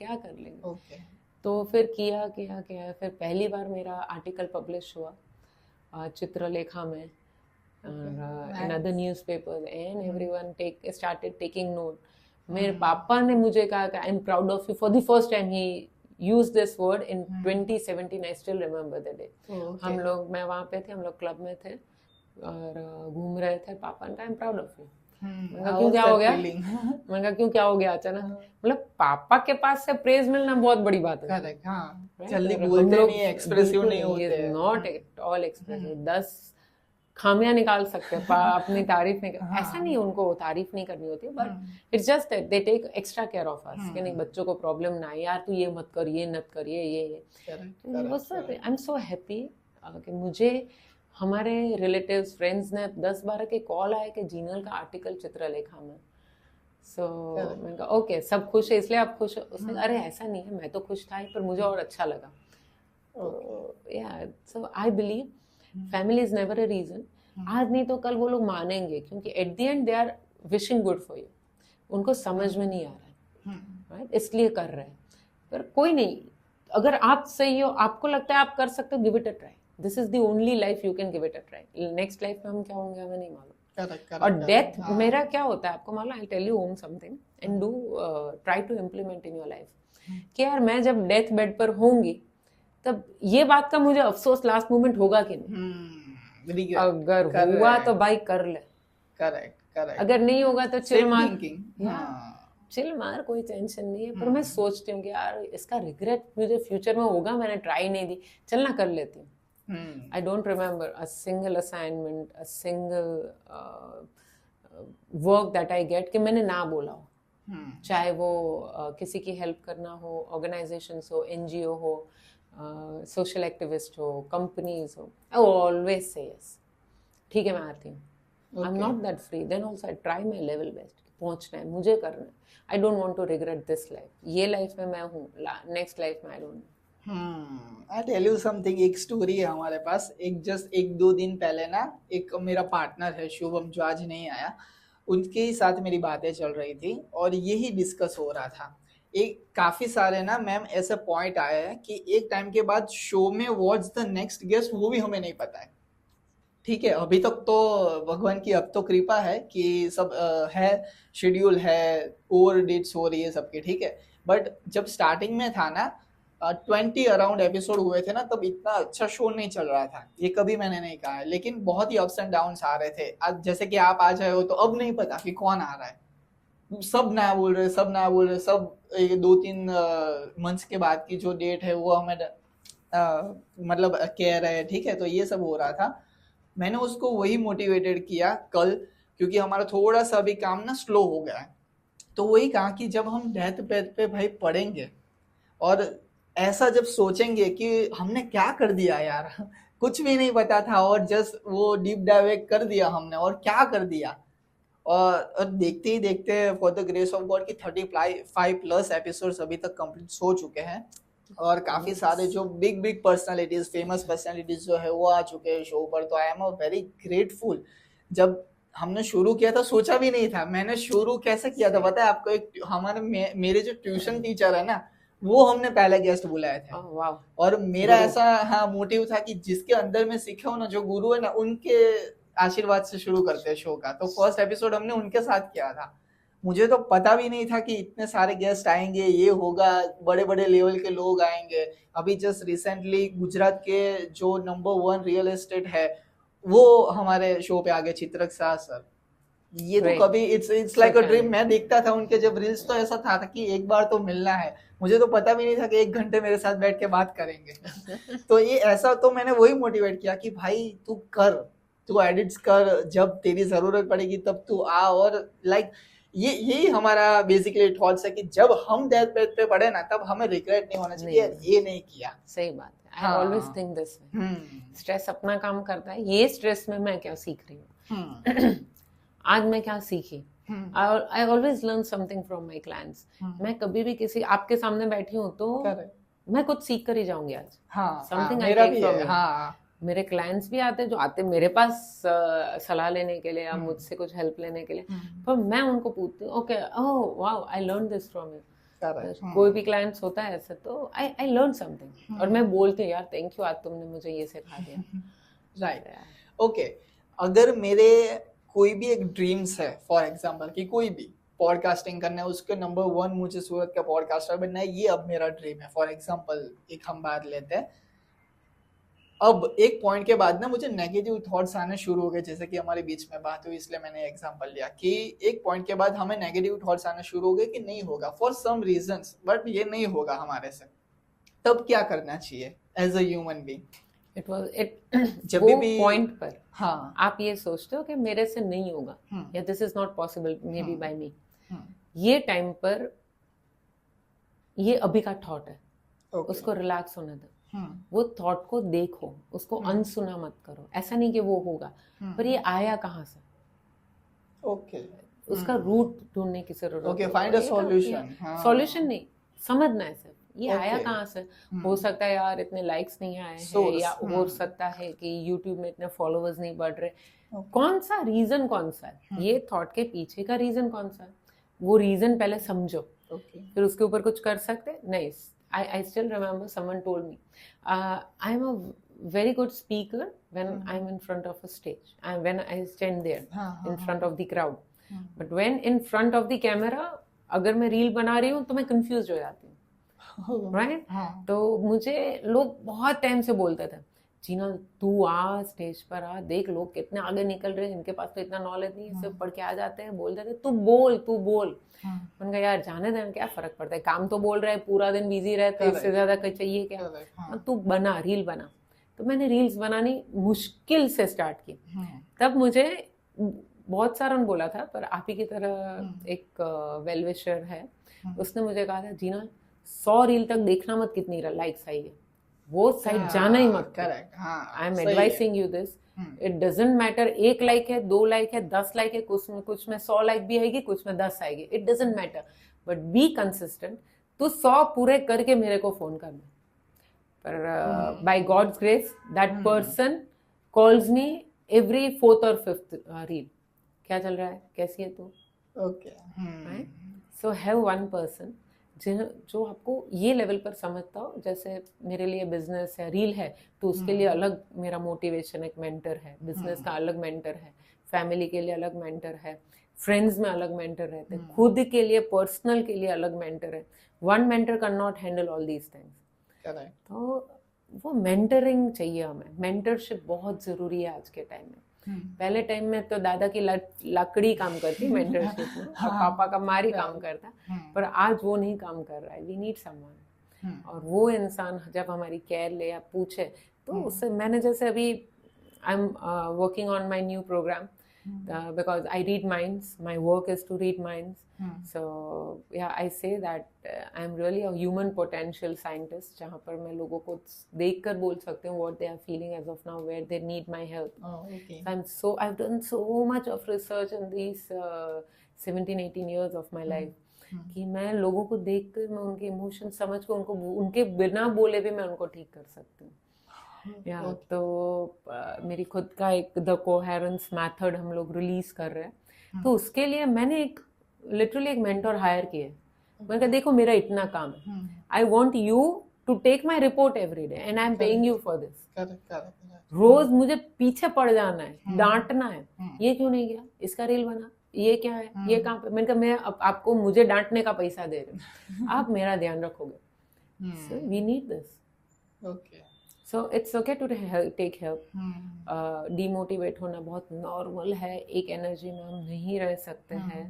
तो फिर किया। फिर पहली बार मेरा आर्टिकल पब्लिश हुआ चित्रलेखा में, in other newspapers, and everyone started taking note. मेरे पापा ने मुझे कहा I am proud of you, for the first time he use this word in 2017. I still remember the day. हम लोग, मैं वहाँ पे थे, हम लोग क्लब में थे और घूम रहे थे। पापा ने कहा I'm proud of you. मैंने कहा क्यों, क्या हो गया? मैंने कहा क्यों, क्या हो गया अचानक? मतलब पापा के पास से प्रेज मिलना बहुत बड़ी बात है। जल्दी बोलते नहीं, एक्सप्रेसिव नहीं होते, नॉट एट ऑल एक्सप्रेसिव। 10 खामियां निकाल सकते हैं अपनी तारीफ नहीं ऐसा नहीं, उनको तारीफ नहीं करनी होती, but it's just that they take extra care of us कि नहीं बच्चों को प्रॉब्लम ना आए, यार तू ये मत कर, ये मत कर, ये आई एम सो हैप्पी कि मुझे हमारे रिलेटिव्स फ्रेंड्स ने 10-12 के कॉल आए कि जीनल का आर्टिकल चित्रलेखा में। सो मैंने कहा ओके, सब खुश है इसलिए आप खुश हो। उसने कहा अरे ऐसा नहीं है, मैं तो खुश था ही, पर मुझे और अच्छा लगा। या so I believe family is never a reason. आज नहीं तो कल वो लोग मानेंगे, क्योंकि at the end they are wishing good for you. उनको समझ में नहीं आ रहा है, राइट, इसलिए कर रहे हैं। पर कोई नहीं, अगर आप सही हो, आपको लगता है आप कर सकते हो, give it a try. This is the only life you can give it a try. Next life में हम क्या होंगे हमें नहीं मालूम। और डेथ मेरा क्या होता है आपको मालूम? I tell you one something and do try to implement in your life कि यार मैं जब डेथ बेड पर होंगी तब ये बात का मुझे अफसोस लास्ट मोमेंट होगा कि नहीं। अगर हुआ तो भाई कर ले, करेक्ट। अगर नहीं होगा तो चिल मार, चिल मार, कोई टेंशन नहीं है। पर मैं सोचती हूँ कि यार इसका रिग्रेट मुझे फ्यूचर में होगा, मैंने ट्राई नहीं दी, चलना कर लेती हूँ। I don't remember a single assignment, a single work that I get कि मैंने ना बोला हो। चाहे वो किसी की हेल्प करना हो, ऑर्गेनाइजेशंस हो, एनजीओ हो, सोशल एक्टिविस्ट हो, कंपनीज हो, I always say yes। ठीक है, मैं आती हूँ। I'm not that free, then also I try my level best। पहुंचना है, मुझे करना है। I don't want to regret this life। ये लाइफ में मैं हूँ, नेक्स्ट लाइफ में I don't know। I tell you something, एक स्टोरी है हमारे पास। एक दो दिन पहले ना, एक मेरा पार्टनर है शुभम, जो आज नहीं आया, उनके ही साथ मेरी बातें चल रही थी और यही डिस्कस हो रहा था। एक काफी सारे ना मैम ऐसे पॉइंट आए हैं कि एक टाइम के बाद शो में व्हाट्स द नेक्स्ट गेस्ट वो भी हमें नहीं पता है। ठीक है, अभी तक तो भगवान की अब तो कृपा है कि सब है, शेड्यूल है, ओवर डेट्स हो रही है सबकी, ठीक है। बट जब स्टार्टिंग में था ना, 20 अराउंड एपिसोड हुए थे ना, तब इतना अच्छा शो नहीं चल रहा था। ये कभी मैंने नहीं कहा है, लेकिन बहुत ही अप्स एंड डाउन्स आ रहे थे। आज जैसे कि आप आ जाए हो तो अब नहीं पता कि कौन आ रहा है। सब नया बोल रहे, सब 2-3 मंथ्स के बाद की जो डेट है वो हमें मतलब कह रहे हैं, ठीक है। तो ये सब हो रहा था। मैंने उसको वही मोटिवेटेड किया कल, क्योंकि हमारा थोड़ा सा भी काम ना स्लो हो गया है। तो वही कहा कि जब हम डेथ बेड पे भाई पड़ेंगे और ऐसा जब सोचेंगे कि हमने क्या कर दिया यार, कुछ भी नहीं पता था और जस्ट वो डीप डाइव कर दिया हमने, और क्या कर दिया। और देखते ही देखते for the grace of God की 35 प्लस एपिसोड्स अभी तक कंप्लीट हो चुके हैं, और काफी सारे जो बिग पर्सनालिटीज, फेमस पर्सनालिटीज जो है वो आ चुके हैं शो पर। तो आई एम वेरी ग्रेटफुल। जब हमने शुरू किया था सोचा भी नहीं था। मैंने शुरू कैसे किया था पता है आपको? एक हमारे मेरे जो ट्यूशन टीचर है ना, वो हमने पहले गेस्ट बुलाए थे। और मेरा ऐसा मोटिव था कि जिसके अंदर में सीखे हो ना, जो गुरु है ना, उनके आशीर्वाद से शुरू करते हैं शो का। तो फर्स्ट एपिसोड हमने उनके साथ किया था। मुझे तो पता भी नहीं था कि इतने सारे गेस्ट आएंगे, ये होगा, बड़े बड़े लेवल के लोग आएंगे। अभी जस्ट रिसेंटली गुजरात के जो नंबर 1 रियल एस्टेट है वो हमारे शो पे आ गए, चित्रक शाह सर। ये तो कभी इट्स लाइक अ ड्रीम। मैं देखता था उनके जब रील्स, तो ऐसा था कि एक बार तो मिलना है। मुझे तो पता भी नहीं था कि 1 घंटे मेरे साथ बैठ के बात करेंगे। तो ये ऐसा, तो मैंने वही मोटिवेट किया कि भाई तू कर, तू एडिट्स कर, जब तेरी जरूरत पड़ेगी तब तू आ। और लाइक यही हमारा बेसिकली थॉट्स है कि जब हम डेथ बेड पे पड़े ना, तब हमें रिग्रेट नहीं होना चाहिए ये नहीं किया। सही बात है। I always think this way. Stress अपना काम करता है। ये स्ट्रेस में मैं क्या सीख रही हूँ, आज मैं क्या सीखी। I always learn something from my clients. मैं कभी भी किसी आपके सामने बैठी हूँ तो मैं कुछ सीख कर ही जाऊंगी आज। Something I take from you. मेरे क्लाइंट्स भी आते हैं जो आते मेरे पास सलाह लेने के लिए या मुझसे कुछ हेल्प लेने के लिए, पर मैं उनको पूछती हूँ okay, oh wow, I learn this from you. कोई भी क्लाइंट्स होता है ऐसे, तो आई लर्न समथिंग और मैं बोलती हूँ यार थैंक यू, आज तुमने मुझे ये सिखा दिया। Right, okay. अगर मेरे कोई भी एक ड्रीम्स है, फॉर एग्जाम्पल कि कोई भी पॉडकास्टिंग करना है, उसके नंबर 1 मुझे सूरत का पॉडकास्टर बनना है, ये अब मेरा ड्रीम है। फॉर एग्जाम्पल एक हम बात लेते हैं, अब एक पॉइंट के बाद ना मुझे नेगेटिव थॉट्स आने शुरू हो गए, जैसे कि हमारे बीच में बात हुई इसलिए मैंने एग्जांपल लिया कि एक पॉइंट के बाद हमें नेगेटिव थॉट्स आने शुरू हो गए कि नहीं होगा फॉर सम रीजंस, बट ये नहीं होगा हमारे से। तब क्या करना चाहिए एज अ ह्यूमन बीइंग? जब भी पॉइंट पर आप ये सोचते हो कि मेरे से नहीं होगा या this is not possible maybe by me, ये टाइम पर ये अभी का थॉट है, उसको रिलैक्स होने दो। वो थॉट को देखो, उसको अनसुना मत करो। ऐसा नहीं कि वो होगा, पर ये आया कहाँ से, ओके, उसका रूट ढूंढने की जरूरत है। Okay, find a solution. Solution नहीं, समझना है सिर्फ ये आया Okay. कहाँ से। हो सकता है यार इतने लाइक्स नहीं आए हैं, या हो सकता है कि YouTube में इतने फॉलोअर्स नहीं बढ़ रहे। कौन सा रीजन, कौन सा है ये थॉट के पीछे का रीजन, कौन सा है वो रीजन पहले समझो, फिर उसके ऊपर कुछ कर सकते। नहीं, I still remember someone told me, I'm a very good speaker when I'm in front of a stage and when I stand there in front of the crowd, but when in front of the camera अगर मैं reel बना रही हूँ तो मैं confuse हो जाती हूँ, राइट? तो मुझे लोग बहुत टाइम से बोलते थे, जीना तू आ स्टेज पर आ, देख लोग कितने आगे निकल रहे हैं, इनके पास तो इतना नॉलेज नहीं है, सिर्फ पढ़ के आ जाते हैं, बोल देते तू बोल तू बोल। मैंने कहा यार जाने देना, क्या फर्क पड़ता है, काम तो बोल रहा है, पूरा दिन बिजी रहता है, इससे ज्यादा कहीं चाहिए क्या, तू बना रील बना। तो मैंने रील्स बनानी मुश्किल से स्टार्ट की। तब मुझे बहुत सारा बोला था, पर आप ही की तरह एक वेल विशर है, उसने मुझे कहा था जीना 100 रील तक देखना मत कितनी लाइक्स आई है, वो साइड जाना ही मत। Correct, I am advising you this, it doesn't matter 1 like है, 2 लाइक है, 10 लाइक है, कुछ में 100 लाइक भी आएगी, कुछ में 10 आएगी, it doesn't matter, but be consistent. तो 100 पूरे करके मेरे को फोन करना। पर by God's grace that person calls me every 4th और 5th रील, क्या चल रहा है, कैसी है तू, okay. So have one person जो आपको ये लेवल पर समझता हो। जैसे मेरे लिए बिजनेस है, रील है, तो उसके लिए अलग मेरा मोटिवेशन एक मेंटर है, बिजनेस का अलग मेंटर है, फैमिली के लिए अलग मेंटर है, फ्रेंड्स में अलग मेंटर रहते हैं, खुद के लिए पर्सनल के लिए अलग मेंटर है। One mentor can not handle all these things. तो वो मेंटरिंग चाहिए हमें, मेंटरशिप बहुत जरूरी है आज के टाइम में। पहले टाइम में तो दादा की लकड़ी काम करती मेंटरशिप में, और पापा का मारी काम करता, पर आज वो नहीं काम कर रहा है। वी नीड समवन, और वो इंसान जब हमारी केयर ले या पूछे तो उससे, मैंने जैसे अभी I am working on my new program because I read minds, my work is to read minds, so yeah, I say that I'm really a human potential scientist, जहाँ पर मैं लोगों को देखकर बोल सकती हूँ what they are feeling as of now, where they need my help. So I've done so much of research in these 17-18 years of my life, कि मैं लोगों को देखकर मैं उनके इमोशन समझ कर उनको उनके बिना बोले भी मैं उनको ठीक कर सकती हूँ। तो मेरी खुद का एक द कोहेरेंस मेथड हम लोग रिलीज कर रहे हैं, तो उसके लिए मैंने एक लिटरली एक मेंटर हायर किया। मैंने कहा देखो मेरा इतना काम है, I want you to take my report every day and I am paying you for this. रोज मुझे पीछे पड़ जाना है, डांटना है, ये क्यों नहीं किया, इसका रील बना, ये क्या है, ये कहाँ पे। मैंने कहा मैं आपको मुझे डांटने का पैसा दे रही हूँ, आप मेरा ध्यान रखोगे। So we need this. Okay. So it's okay to take help. Demotivate होना बहुत नॉर्मल है, एक एनर्जी में हम नहीं रह सकते हैं।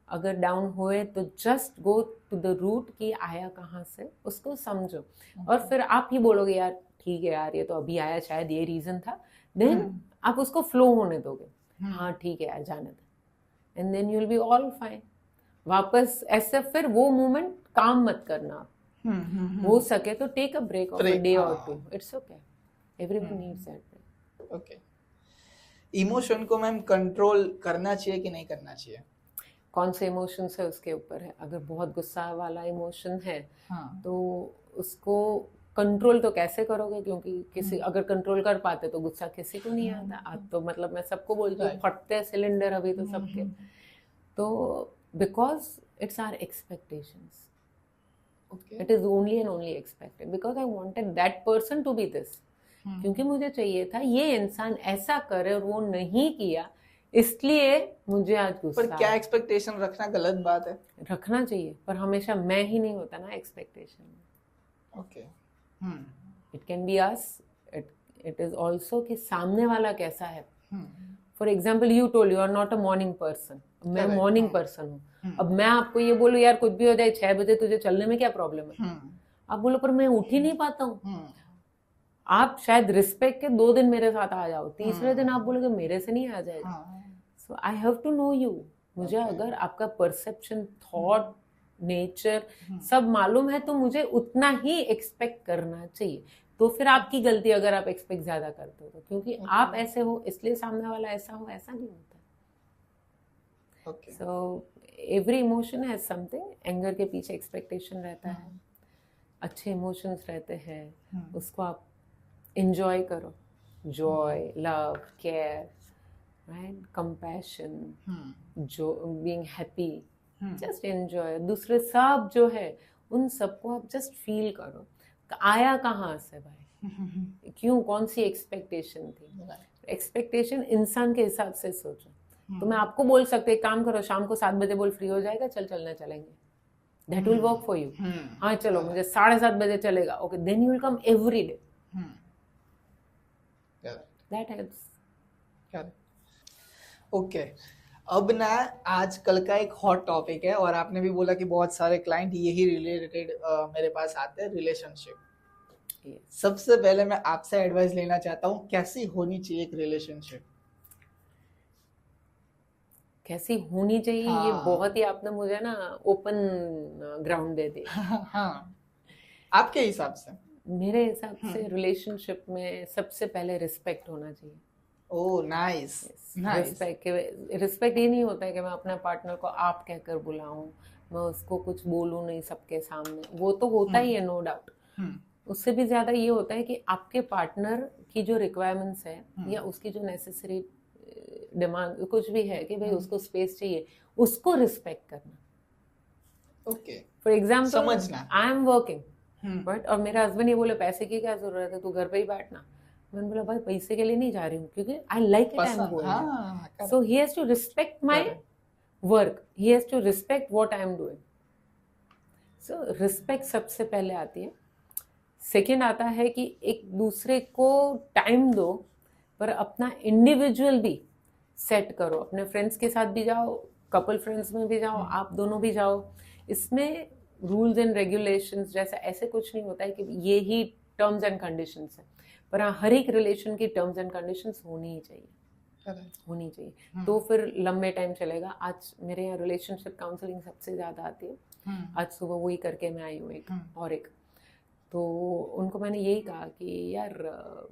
अगर डाउन होए तो just go to the root कि आया कहाँ से, उसको समझो, और फिर आप ही बोलोगे यार ठीक है यार ये तो अभी आया, शायद ये रीजन था, देन आप उसको फ्लो होने दोगे, हाँ ठीक है यार जाने दे, and then you will be all fine. वापस ऐसे फिर वो मोमेंट काम मत करना आप। हो सके तो take a break of a day और 2, it's okay, everyone needs that break. Okay. Emotion को मैम कंट्रोल करना चाहिए कि नहीं करना चाहिए? कौन से इमोशंस है उसके ऊपर है। अगर बहुत गुस्सा वाला इमोशन है तो उसको कंट्रोल तो कैसे करोगे, क्योंकि किसी अगर कंट्रोल कर पाते तो गुस्सा किसी को नहीं आता। आज तो मतलब मैं सबको बोलती हूँ फटते सिलेंडर अभी तो सबके, तो because it's our expectations, it is only and only expected, because I wanted that person to be this, क्योंकि मुझे चाहिए था ये इंसान ऐसा करे और वो नहीं किया, इसलिए मुझे आज गुस्सा। पर क्या एक्सपेक्टेशन रखना गलत बात है? रखना चाहिए, पर हमेशा मैं ही नहीं होता ना expectation. Okay. It can be us, it is also कि सामने वाला कैसा है। For example you told you are not a morning person, मैं मॉर्निंग पर्सन हूँ। अब मैं आपको ये बोलूँ यार कुछ भी हो जाए 6 बजे तुझे चलने में क्या प्रॉब्लम है, आप बोलो पर मैं उठ ही नहीं पाता हूँ। आप शायद रिस्पेक्ट के 2 दिन मेरे साथ आ जाओ, तीसरे दिन आप बोलोगे मेरे से नहीं आ जाएगा। So I have to know you, मुझे अगर आपका परसेप्शन, थॉट, नेचर सब मालूम है तो मुझे उतना ही एक्सपेक्ट करना चाहिए। तो फिर आपकी गलती अगर आप एक्सपेक्ट ज्यादा करते हो तो, क्योंकि आप ऐसे हो इसलिए सामने वाला ऐसा हो, ऐसा नहीं होता। So every emotion has something. Anger के पीछे एक्सपेक्टेशन रहता है, अच्छे इमोशंस रहते हैं, उसको आप enjoy करो। Joy, love, care, right, compassion, जो बीइंग हैप्पी, जस्ट एंजॉय। दूसरे सब जो है उन सबको आप जस्ट फील करो। आया कहाँ से भाई, क्यों, कौन सी एक्सपेक्टेशन थी? एक्सपेक्टेशन इंसान के हिसाब से सोचो। तो मैं आपको बोल सकते एक काम करो, शाम को 7 बजे बोल फ्री हो जाएगा, चलने चलेंगे, that will work for you. हाँ चलो मुझे 7:30 बजे चलेगा, okay, then you will come every day, that helps. Okay, अब ना आजकल का एक हॉट टॉपिक है, और आपने भी बोला कि बहुत सारे क्लाइंट यही रिलेटेड मेरे पास आते हैं, रिलेशनशिप। सबसे पहले मैं आपसे एडवाइस लेना चाहता हूँ, कैसी होनी चाहिए एक रिलेशनशिप? कैसी होनी चाहिए? हाँ। ये बहुत ही आपने मुझे ना ओपन ग्राउंड दे दिया। हाँ, आपके हिसाब से? मेरे हिसाब से रिलेशनशिप में सबसे पहले रिस्पेक्ट होना चाहिए। Oh nice, nice. रिस्पेक्ट ये नहीं होता है कि मैं अपने पार्टनर को आप कहकर बुलाऊं, मैं उसको कुछ बोलूं नहीं सबके सामने, वो तो होता ही है, नो डाउट। उससे भी ज्यादा ये होता है कि आपके पार्टनर की जो रिक्वायरमेंट्स है या उसकी जो नेसेसरी डिमांड कुछ भी है कि भाई उसको स्पेस चाहिए, उसको रिस्पेक्ट करना। ओके, फॉर एग्जाम्पल समझना, आई एम वर्किंग बट, और मेरा हस्बैंड ये बोले पैसे की क्या जरूरत है, तू घर पे ही बैठना। मैंने बोला भाई पैसे के लिए नहीं जा रही हूँ, क्योंकि I like it, I am going. So he has to respect my work, he has to respect what I am doing. So respect सबसे पहले आती है। सेकेंड आता है कि एक दूसरे को टाइम दो, पर अपना इंडिविजुअल भी सेट करो। अपने फ्रेंड्स के साथ भी जाओ, कपल फ्रेंड्स में भी जाओ, आप दोनों भी जाओ। इसमें रूल्स एंड रेगुलेशंस जैसा ऐसे कुछ नहीं होता है कि ये ही टर्म्स एंड कंडीशंस है, पर हाँ हर एक रिलेशन की टर्म्स एंड कंडीशंस होनी ही चाहिए, होनी चाहिए, तो फिर लंबे टाइम चलेगा। आज मेरे यहाँ रिलेशनशिप काउंसलिंग सबसे ज्यादा आती है। आज सुबह वही करके मैं आई हूँ एक और एक, तो उनको मैंने यही कहा कि यार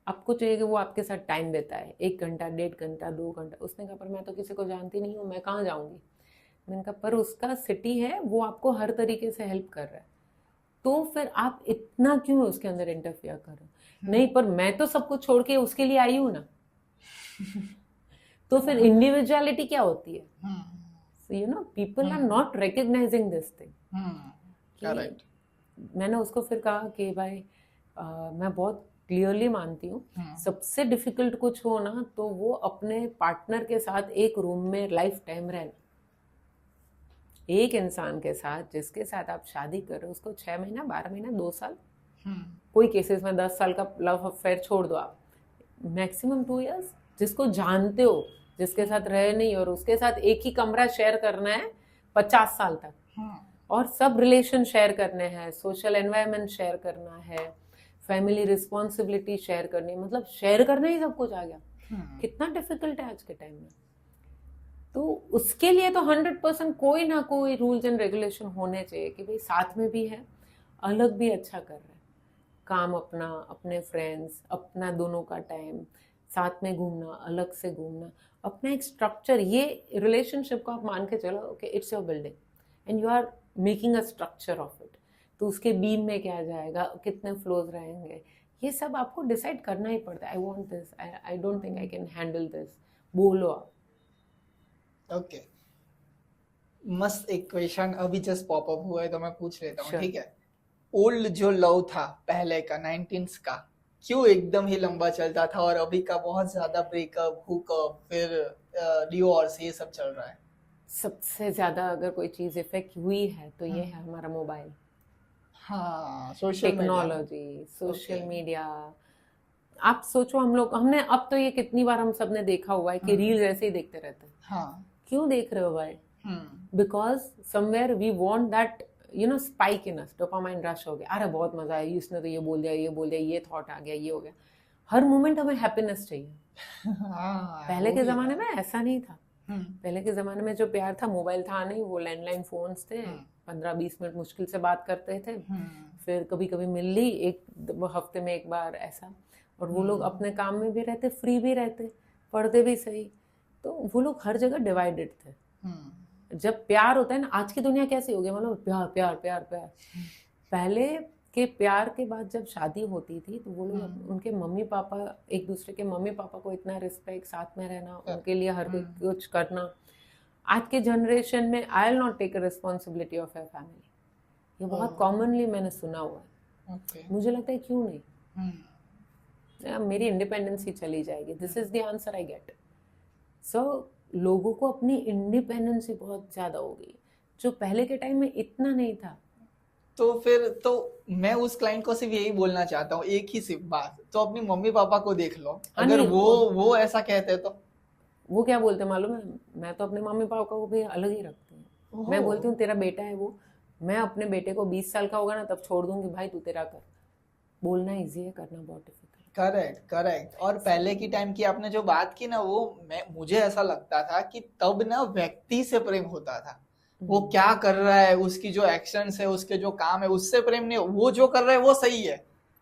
आपको चाहिए कि वो आपके साथ टाइम देता है, 1 घंटा, 1.5 घंटा, 2 घंटा। उसने कहा पर मैं तो किसी को जानती नहीं हूँ, मैं कहाँ जाऊँगी। मैंने कहा पर उसका सिटी है, वो आपको हर तरीके से हेल्प कर रहा है, तो फिर आप इतना क्यों उसके अंदर इंटरफियर कर रहे हो? नहीं पर मैं तो सब कुछ छोड़ के उसके लिए आई हूँ ना। तो फिर इंडिविजुअलिटी क्या होती है? So you know people are not recognising this thing. मैंने उसको फिर कहा कि भाई मैं बहुत क्लियरली मानती हूँ, सबसे डिफिकल्ट कुछ हो ना तो वो अपने पार्टनर के साथ एक रूम में लाइफ टाइम रहना। एक इंसान के साथ जिसके साथ आप शादी कर रहे हो, उसको 6 महीना, 12 महीना, 2 साल, कोई केसेस में 10 साल का लव अफेयर छोड़ दो आप, मैक्सिमम 2 इयर्स, जिसको जानते हो, जिसके साथ रहे नहीं और उसके साथ एक ही कमरा शेयर करना है 50 साल तक, और सब रिलेशन शेयर करने हैं, सोशल एनवायरनमेंट शेयर करना है, फैमिली रिस्पॉन्सिबिलिटी शेयर करनी है, मतलब शेयर करना ही सब कुछ आ गया। कितना डिफिकल्ट है आज के टाइम में। तो उसके लिए तो 100% कोई ना कोई रूल्स एंड रेगुलेशन होने चाहिए कि भाई साथ में भी है, अलग भी अच्छा कर रहे हैं, काम अपना, अपने फ्रेंड्स, अपना दोनों का टाइम, साथ में घूमना, अलग से घूमना, अपना एक स्ट्रक्चर। ये रिलेशनशिप को आप मान के चलो okay it's your building and you are making a structure of it. तो उसके बीम में क्या जाएगा, कितने फ्लोज रहेंगे, ये सब आपको डिसाइड करना ही पड़ता है। I want this, I don't think I can handle this, बोलो आप। ओके, मस्त एक क्वेश्चन अभी जस्ट पॉप अप हुआ है तो मैं पूछ लेता हूँ, ठीक है? ओल्ड जो लव था पहले का, 19s का, क्यों एकदम ही लंबा चलता था, और अभी का बहुत ज्यादा ब्रेकअप, हुकअप, फिर डिवोर्स, ये सब चल रहा है? सबसे ज्यादा अगर कोई चीज इफेक्ट हुई है तो ये है हमारा मोबाइल। हाँ, सोशल टेक्नोलॉजी, सोशल मीडिया। आप सोचो हमने अब तो ये कितनी बार हम सबने देखा हुआ है कि रील्स ऐसे ही देखते रहते हैं। हाँ, क्यों देख रहे हो भाई? Because somewhere we want that you know spike in us, dopamine rush हो गया, अरे बहुत मजा आया, इसने तो ये बोल दिया, ये बोल दिया, ये थॉट आ गया, ये हो गया। हर मोमेंट हमें हैप्पीनेस चाहिए। पहले के जमाने में ऐसा नहीं था। पहले के जमाने में जो प्यार था, मोबाइल था नहीं, वो लैंडलाइन फोन्स थे, 15-20 मिनट मुश्किल से बात करते थे, फिर कभी कभी मिल ली एक हफ्ते में एक बार ऐसा। और वो लोग अपने काम में भी रहते, फ्री भी रहते, पढ़ते भी सही, तो वो लोग हर जगह डिवाइडेड थे। जब प्यार होता है ना, आज की दुनिया कैसी हो गई, मतलब प्यार प्यार प्यार प्यार। पहले के प्यार के बाद जब शादी होती थी तो वो लोग उनके मम्मी पापा, एक दूसरे के मम्मी पापा को इतना रिस्पेक्ट, साथ में रहना, उनके लिए हर कुछ करना। आज के जनरेशन में I will not take a responsibility of a family, ये बहुत कॉमनली मैंने सुना हुआ है। मुझे लगता है क्यों नहीं, मेरी इंडिपेंडेंस ही चली जाएगी। This is the answer I get. So लोगों को अपनी इंडिपेंडेंस ही बहुत ज्यादा हो गई, जो पहले के टाइम में इतना नहीं था। तो फिर तो मैं उस क्लाइंट को सिर्फ यही बोलना चाहता हूँ, एक ही सिर्फ बात, तो अपनी मम्मी पापा को देख लो, अगर वो ऐसा कहते तो। वो क्या बोलते मालूम है, मैं तो अपने मम्मी पापा को भी अलग ही रखती हूँ। मैं बोलती हूँ तेरा बेटा है वो, मैं अपने बेटे को 20 साल का होगा ना तब छोड़ दूंगी, भाई तू तेरा कर। बोलना इजी है, करना बहुत डिफिकल्ट। करेक्ट। और पहले की टाइम की आपने जो बात की ना, वो मुझे ऐसा लगता था कि तब ना व्यक्ति से प्रेम होता था, वो क्या कर रहा है, उसकी जो एक्शंस है, उसके जो काम है, उससे प्रेम नहीं, वो जो कर रहा है वो सही है।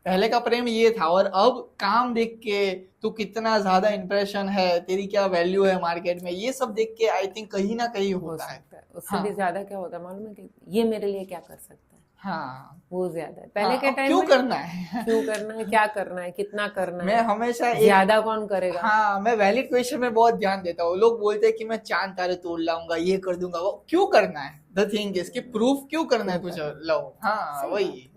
पहले का प्रेम ये था। और अब काम देख के तू कितना ज्यादा इंप्रेशन है, तेरी क्या वैल्यू है मार्केट में, ये सब देख के आई थिंक कहीं ना कहीं होता है। उससे भी ज्यादा क्या होता है मालूम है, कि ये मेरे लिए क्या कर सकता है। हाँ, वो ज्यादा है। पहले के टाइम क्यों में करना है, क्यों करना है, क्या करना है, कितना करना है, मैं हमेशा ज्यादा कौन करेगा। हाँ, मैं वैलिड क्वेश्चन में बहुत ध्यान देता हूँ। लोग बोलते हैं कि मैं चांद तारे तोड़ लाऊंगा, ये कर दूंगा, वो क्यों करना है। द थिंग इज कि प्रूफ क्यों करना है तुझे लव। हाँ वही।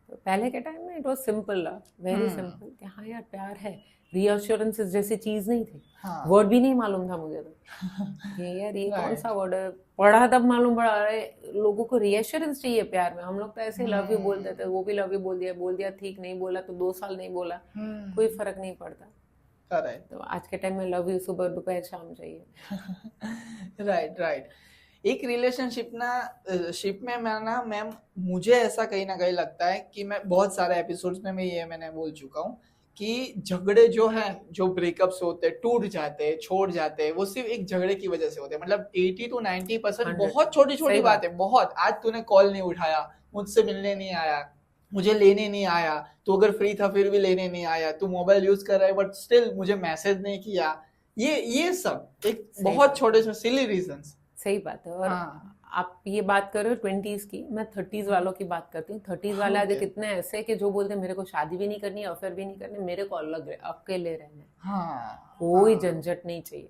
पहले के टाइम में it was simple love, very simple, कि हाँ यार प्यार है। रीअश्योरेंसेस जैसी चीज नहीं थी। वर्ड भी नहीं मालूम था मुझे तो, ये यार ये कौन सा वर्ड है, पढ़ा तब मालूम पड़ा। अरे लोगों को रीअश्योरेंस चाहिए प्यार में। हम लोग तो ऐसे लव यू बोलते थे, वो भी लव यू बोल दिया, ठीक नहीं बोला तो 2 साल नहीं बोला, कोई फर्क नहीं पड़ता। तो आज के टाइम में लव यू सुबह दोपहर शाम चाहिए। राइट। एक रिलेशनशिप में मैम मुझे ऐसा कहीं ना कहीं लगता है कि मैं बहुत सारे एपिसोड्स में मैंने बोल चुका हूँ कि झगड़े जो हैं, जो ब्रेकअप्स होते हैं, टूट जाते हैं, छोड़ जाते हैं, वो सिर्फ एक झगड़े की वजह से होते हैं। मतलब 80 to 90% बहुत छोटी छोटी बात है। बहुत, आज तूने कॉल नहीं उठाया, मुझसे मिलने नहीं आया, मुझे लेने नहीं आया, तू अगर फ्री था फिर भी लेने नहीं आया, तू मोबाइल यूज कर रहा है बट स्टिल मुझे मैसेज नहीं किया, ये सब एक बहुत छोटे से सिली रीजंस। सही बात है। और आप ये बात कर रहे हो 20s की, मैं 30s वालों की बात करती हूँ। 30s वाले आज कितने ऐसे कि जो बोलते हैं मेरे को शादी भी नहीं करनी, अफेयर भी नहीं करनी, मेरे को अलग अकेले रहना, कोई झंझट नहीं चाहिए।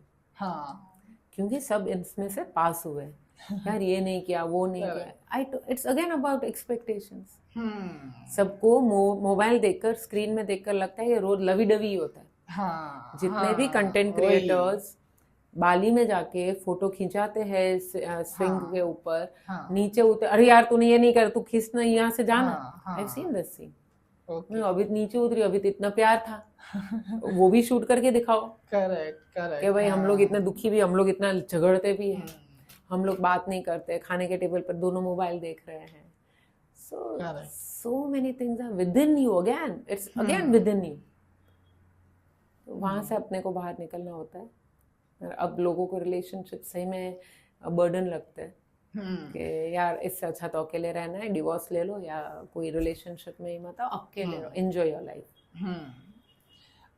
क्योंकि सब इसमें से पास हुए यार, ये नहीं किया, वो नहीं किया। It's again about expectations. सबको मोबाइल देखकर, स्क्रीन में देखकर लगता है ये रोज लवी डवी होता है। जितने भी कंटेंट क्रिएटर्स बाली में जाके फोटो खिंचाते हैं स्विंग के ऊपर, नीचे उतर, अरे यार तूने ये नहीं कर, तू खींचना यहाँ से जाना। I seen this scene. मैं अभी नीचे उतरी, अभी तो इतना प्यार था, वो भी शूट करके दिखाओ। करेक्ट कि भाई हम लोग इतना दुखी भी, हम लोग इतना झगड़ते भी हैं, हम लोग बात नहीं करते, खाने के टेबल पर दोनों मोबाइल देख रहे हैं। So many things are within you. Again it's again within you. वहां से अपने को बाहर निकलना होता है। अब लोगों को रिलेशनशिप सही में बर्डन लगता है कि यार इससे अच्छा तो अकेले रहना है, डिवोर्स ले लो या कोई रिलेशनशिप में ही मत आओ, अकेले रहो, एंजॉय योर लाइफ।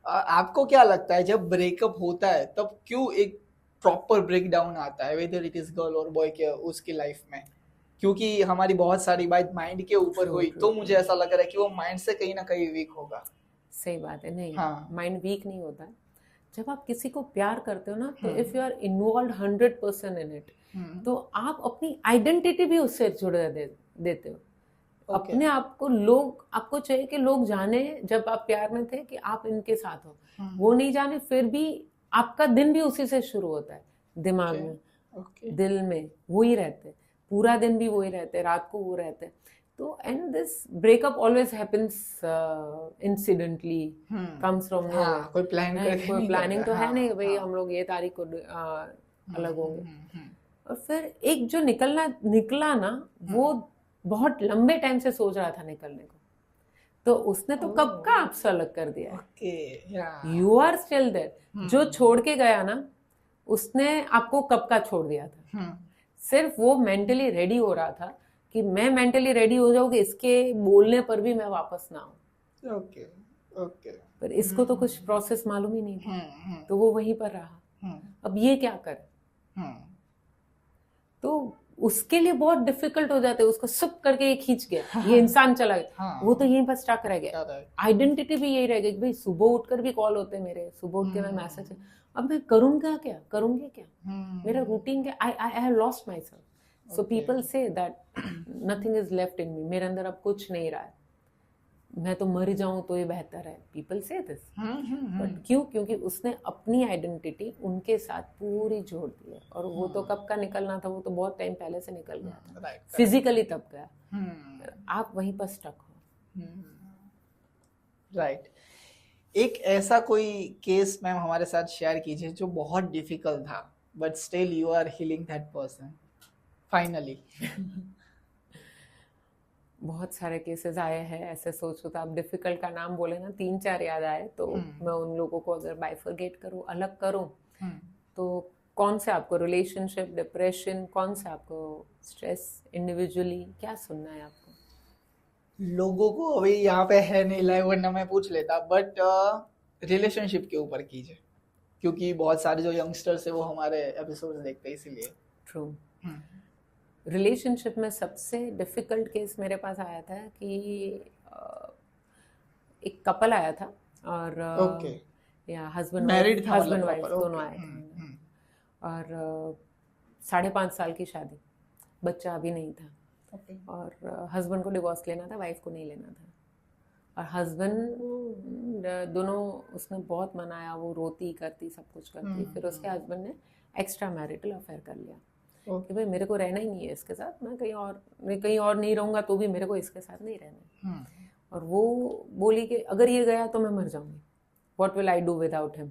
आपको क्या लगता है जब ब्रेकअप होता है तब क्यों एक प्रॉपर ब्रेक डाउन आता है, वेदर इट इज गर्ल और बॉय के उसकी लाइफ में? क्योंकि हमारी बहुत सारी बात माइंड के ऊपर हुई, तो मुझे ऐसा लग रहा है कि वो माइंड से कहीं ना कहीं वीक होगा। सही बात है। नहीं, माइंड वीक नहीं होता है। जब आप किसी को प्यार करते हो ना, तो if you are involve 100% in it, तो आप अपनी आइडेंटिटी भी उससे जुड़ देते हो। अपने आप को लोग, आपको चाहिए कि लोग जाने जब आप प्यार में थे कि आप इनके साथ हो, वो नहीं जाने फिर भी आपका दिन भी उसी से शुरू होता है। दिमाग में, दिल में वही रहते, पूरा दिन भी वही रहते, रात को वो रहते। तो and this breakup always happens incidentally, comes from nowhere. कोई प्लानिंग तो है नहीं भाई हम लोग ये तारीख को अलग होंगे। और फिर एक जो निकला ना, वो बहुत लंबे टाइम से सोच रहा था निकलने को, तो उसने तो कब का आपसे अलग कर दिया। You are still there. जो छोड़ के गया ना, उसने आपको कब का छोड़ दिया था। सिर्फ वो मेंटली रेडी हो रहा था कि मैं मेंटली रेडी हो जाऊँ कि इसके बोलने पर भी मैं वापस ना आऊँ। Okay okay. पर इसको तो कुछ प्रोसेस मालूम ही नहीं था, तो वो वहीं पर रहा। अब ये क्या करे, तो उसके लिए बहुत डिफिकल्ट हो जाते है, उसको सुप करके ये खींच गया, ये इंसान चला गया, वो तो यहीं पर स्टक रह गया। आइडेंटिटी भी यही रह गई कि भाई सुबह उठकर भी कॉल होते मेरे, सुबह उठ के मैं मैसेज है, अब मैं करूंगा क्या, करूंगी क्या, मेरा रूटीन क्या, I have lost myself. So people say that nothing is left in me, मेरे अंदर अब कुछ नहीं रहा है, मैं तो मर जाऊं तो ये बेहतर है। पीपल से दिस, बट क्यों? क्योंकि उसने अपनी आइडेंटिटी उनके साथ पूरी जोड़ दी है, और वो तो कब का निकलना था, वो तो बहुत टाइम पहले से निकल गया था, फिजिकली तब गया। आप वहीं पर स्टक हो। राइट। एक ऐसा कोई केस मैम हमारे साथ शेयर कीजिए जो बहुत डिफिकल्ट था, but still you are healing that person finally. बहुत सारे केसेस आए हैं, ऐसे सोचो तो आप डिफिकल्ट का नाम बोले ना, 3-4 याद आए, तो मैं उन लोगों को अगर बाइफरगेट करूँ, अलग करूँ, तो कौन से आपको रिलेशनशिप, डिप्रेशन, कौन से आपको स्ट्रेस, इंडिविजुअली क्या सुनना है आपको? लोगों को अभी यहाँ पे है नहीं लाइव, वरना मैं पूछ लेता, बट रिलेशनशिप के ऊपर कीजिए, क्योंकि बहुत सारे जो यंगस्टर्स है वो हमारे एपिसोड्स देखते हैं, इसीलिए। ट्रू। रिलेशनशिप में सबसे डिफिकल्ट केस मेरे पास आया था कि एक कपल आया था, और या हस्बैंड वाइफ दोनों आए थे, और 5.5 साल की शादी, बच्चा अभी नहीं था, और हस्बैंड को डिवोर्स लेना था, वाइफ को नहीं लेना था, और हस्बैंड दोनों, उसने बहुत मनाया, वो रोती करती सब कुछ करती, फिर उसके हस्बैंड ने एक्स्ट्रा मैरिटल अफेयर कर लिया कि भाई मेरे को रहना ही नहीं है इसके साथ, मैं कहीं और नहीं रहूंगा तो भी मेरे को इसके साथ नहीं रहना है। और वो बोली कि अगर ये गया तो मैं मर जाऊंगी, what will I do without him.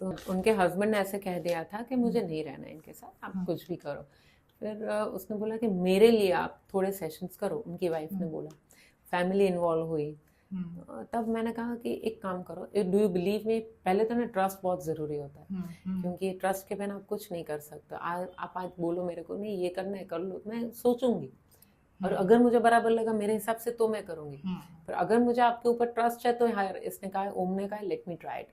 तो उनके हस्बैंड ने ऐसे कह दिया था कि मुझे नहीं रहना है इनके साथ, आप कुछ भी करो। फिर उसने बोला कि मेरे लिए आप थोड़े सेशंस करो, उनकी वाइफ ने बोला, फैमिली इन्वॉल्व हुई। तब मैंने कहा कि एक काम करो, डू यू बिलीव मी, पहले तो ना ट्रस्ट बहुत ज़रूरी होता है, क्योंकि ट्रस्ट के बिना आप कुछ नहीं कर सकते। आप आज बोलो मेरे को नहीं ये करना है, कर लो, मैं सोचूंगी, और अगर मुझे बराबर लगा मेरे हिसाब से तो मैं करूंगी, पर अगर मुझे आपके ऊपर ट्रस्ट है तो यार, इसने कहा, ओम ने कहा, let me try it,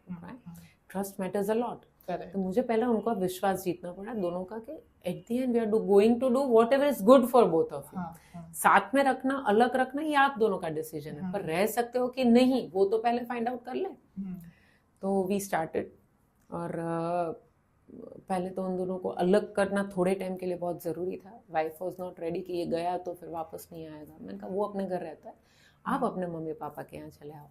trust matters a lot. तो मुझे पहले उनका विश्वास जीतना पड़ा दोनों का, कि at the end we are going to do whatever is good for both of you. साथ में रखना, अलग रखना, ये आप दोनों का डिसीजन है, पर रह सकते हो कि नहीं वो तो पहले फाइंड आउट कर ले। तो वी स्टार्टेड, और पहले तो उन दोनों को अलग करना थोड़े टाइम के लिए बहुत ज़रूरी था। वाइफ वॉज नॉट रेडी कि ये गया तो फिर वापस नहीं आएगा। मैंने कहा वो अपने घर रहता है, आप अपने मम्मी पापा के यहाँ चले आओ।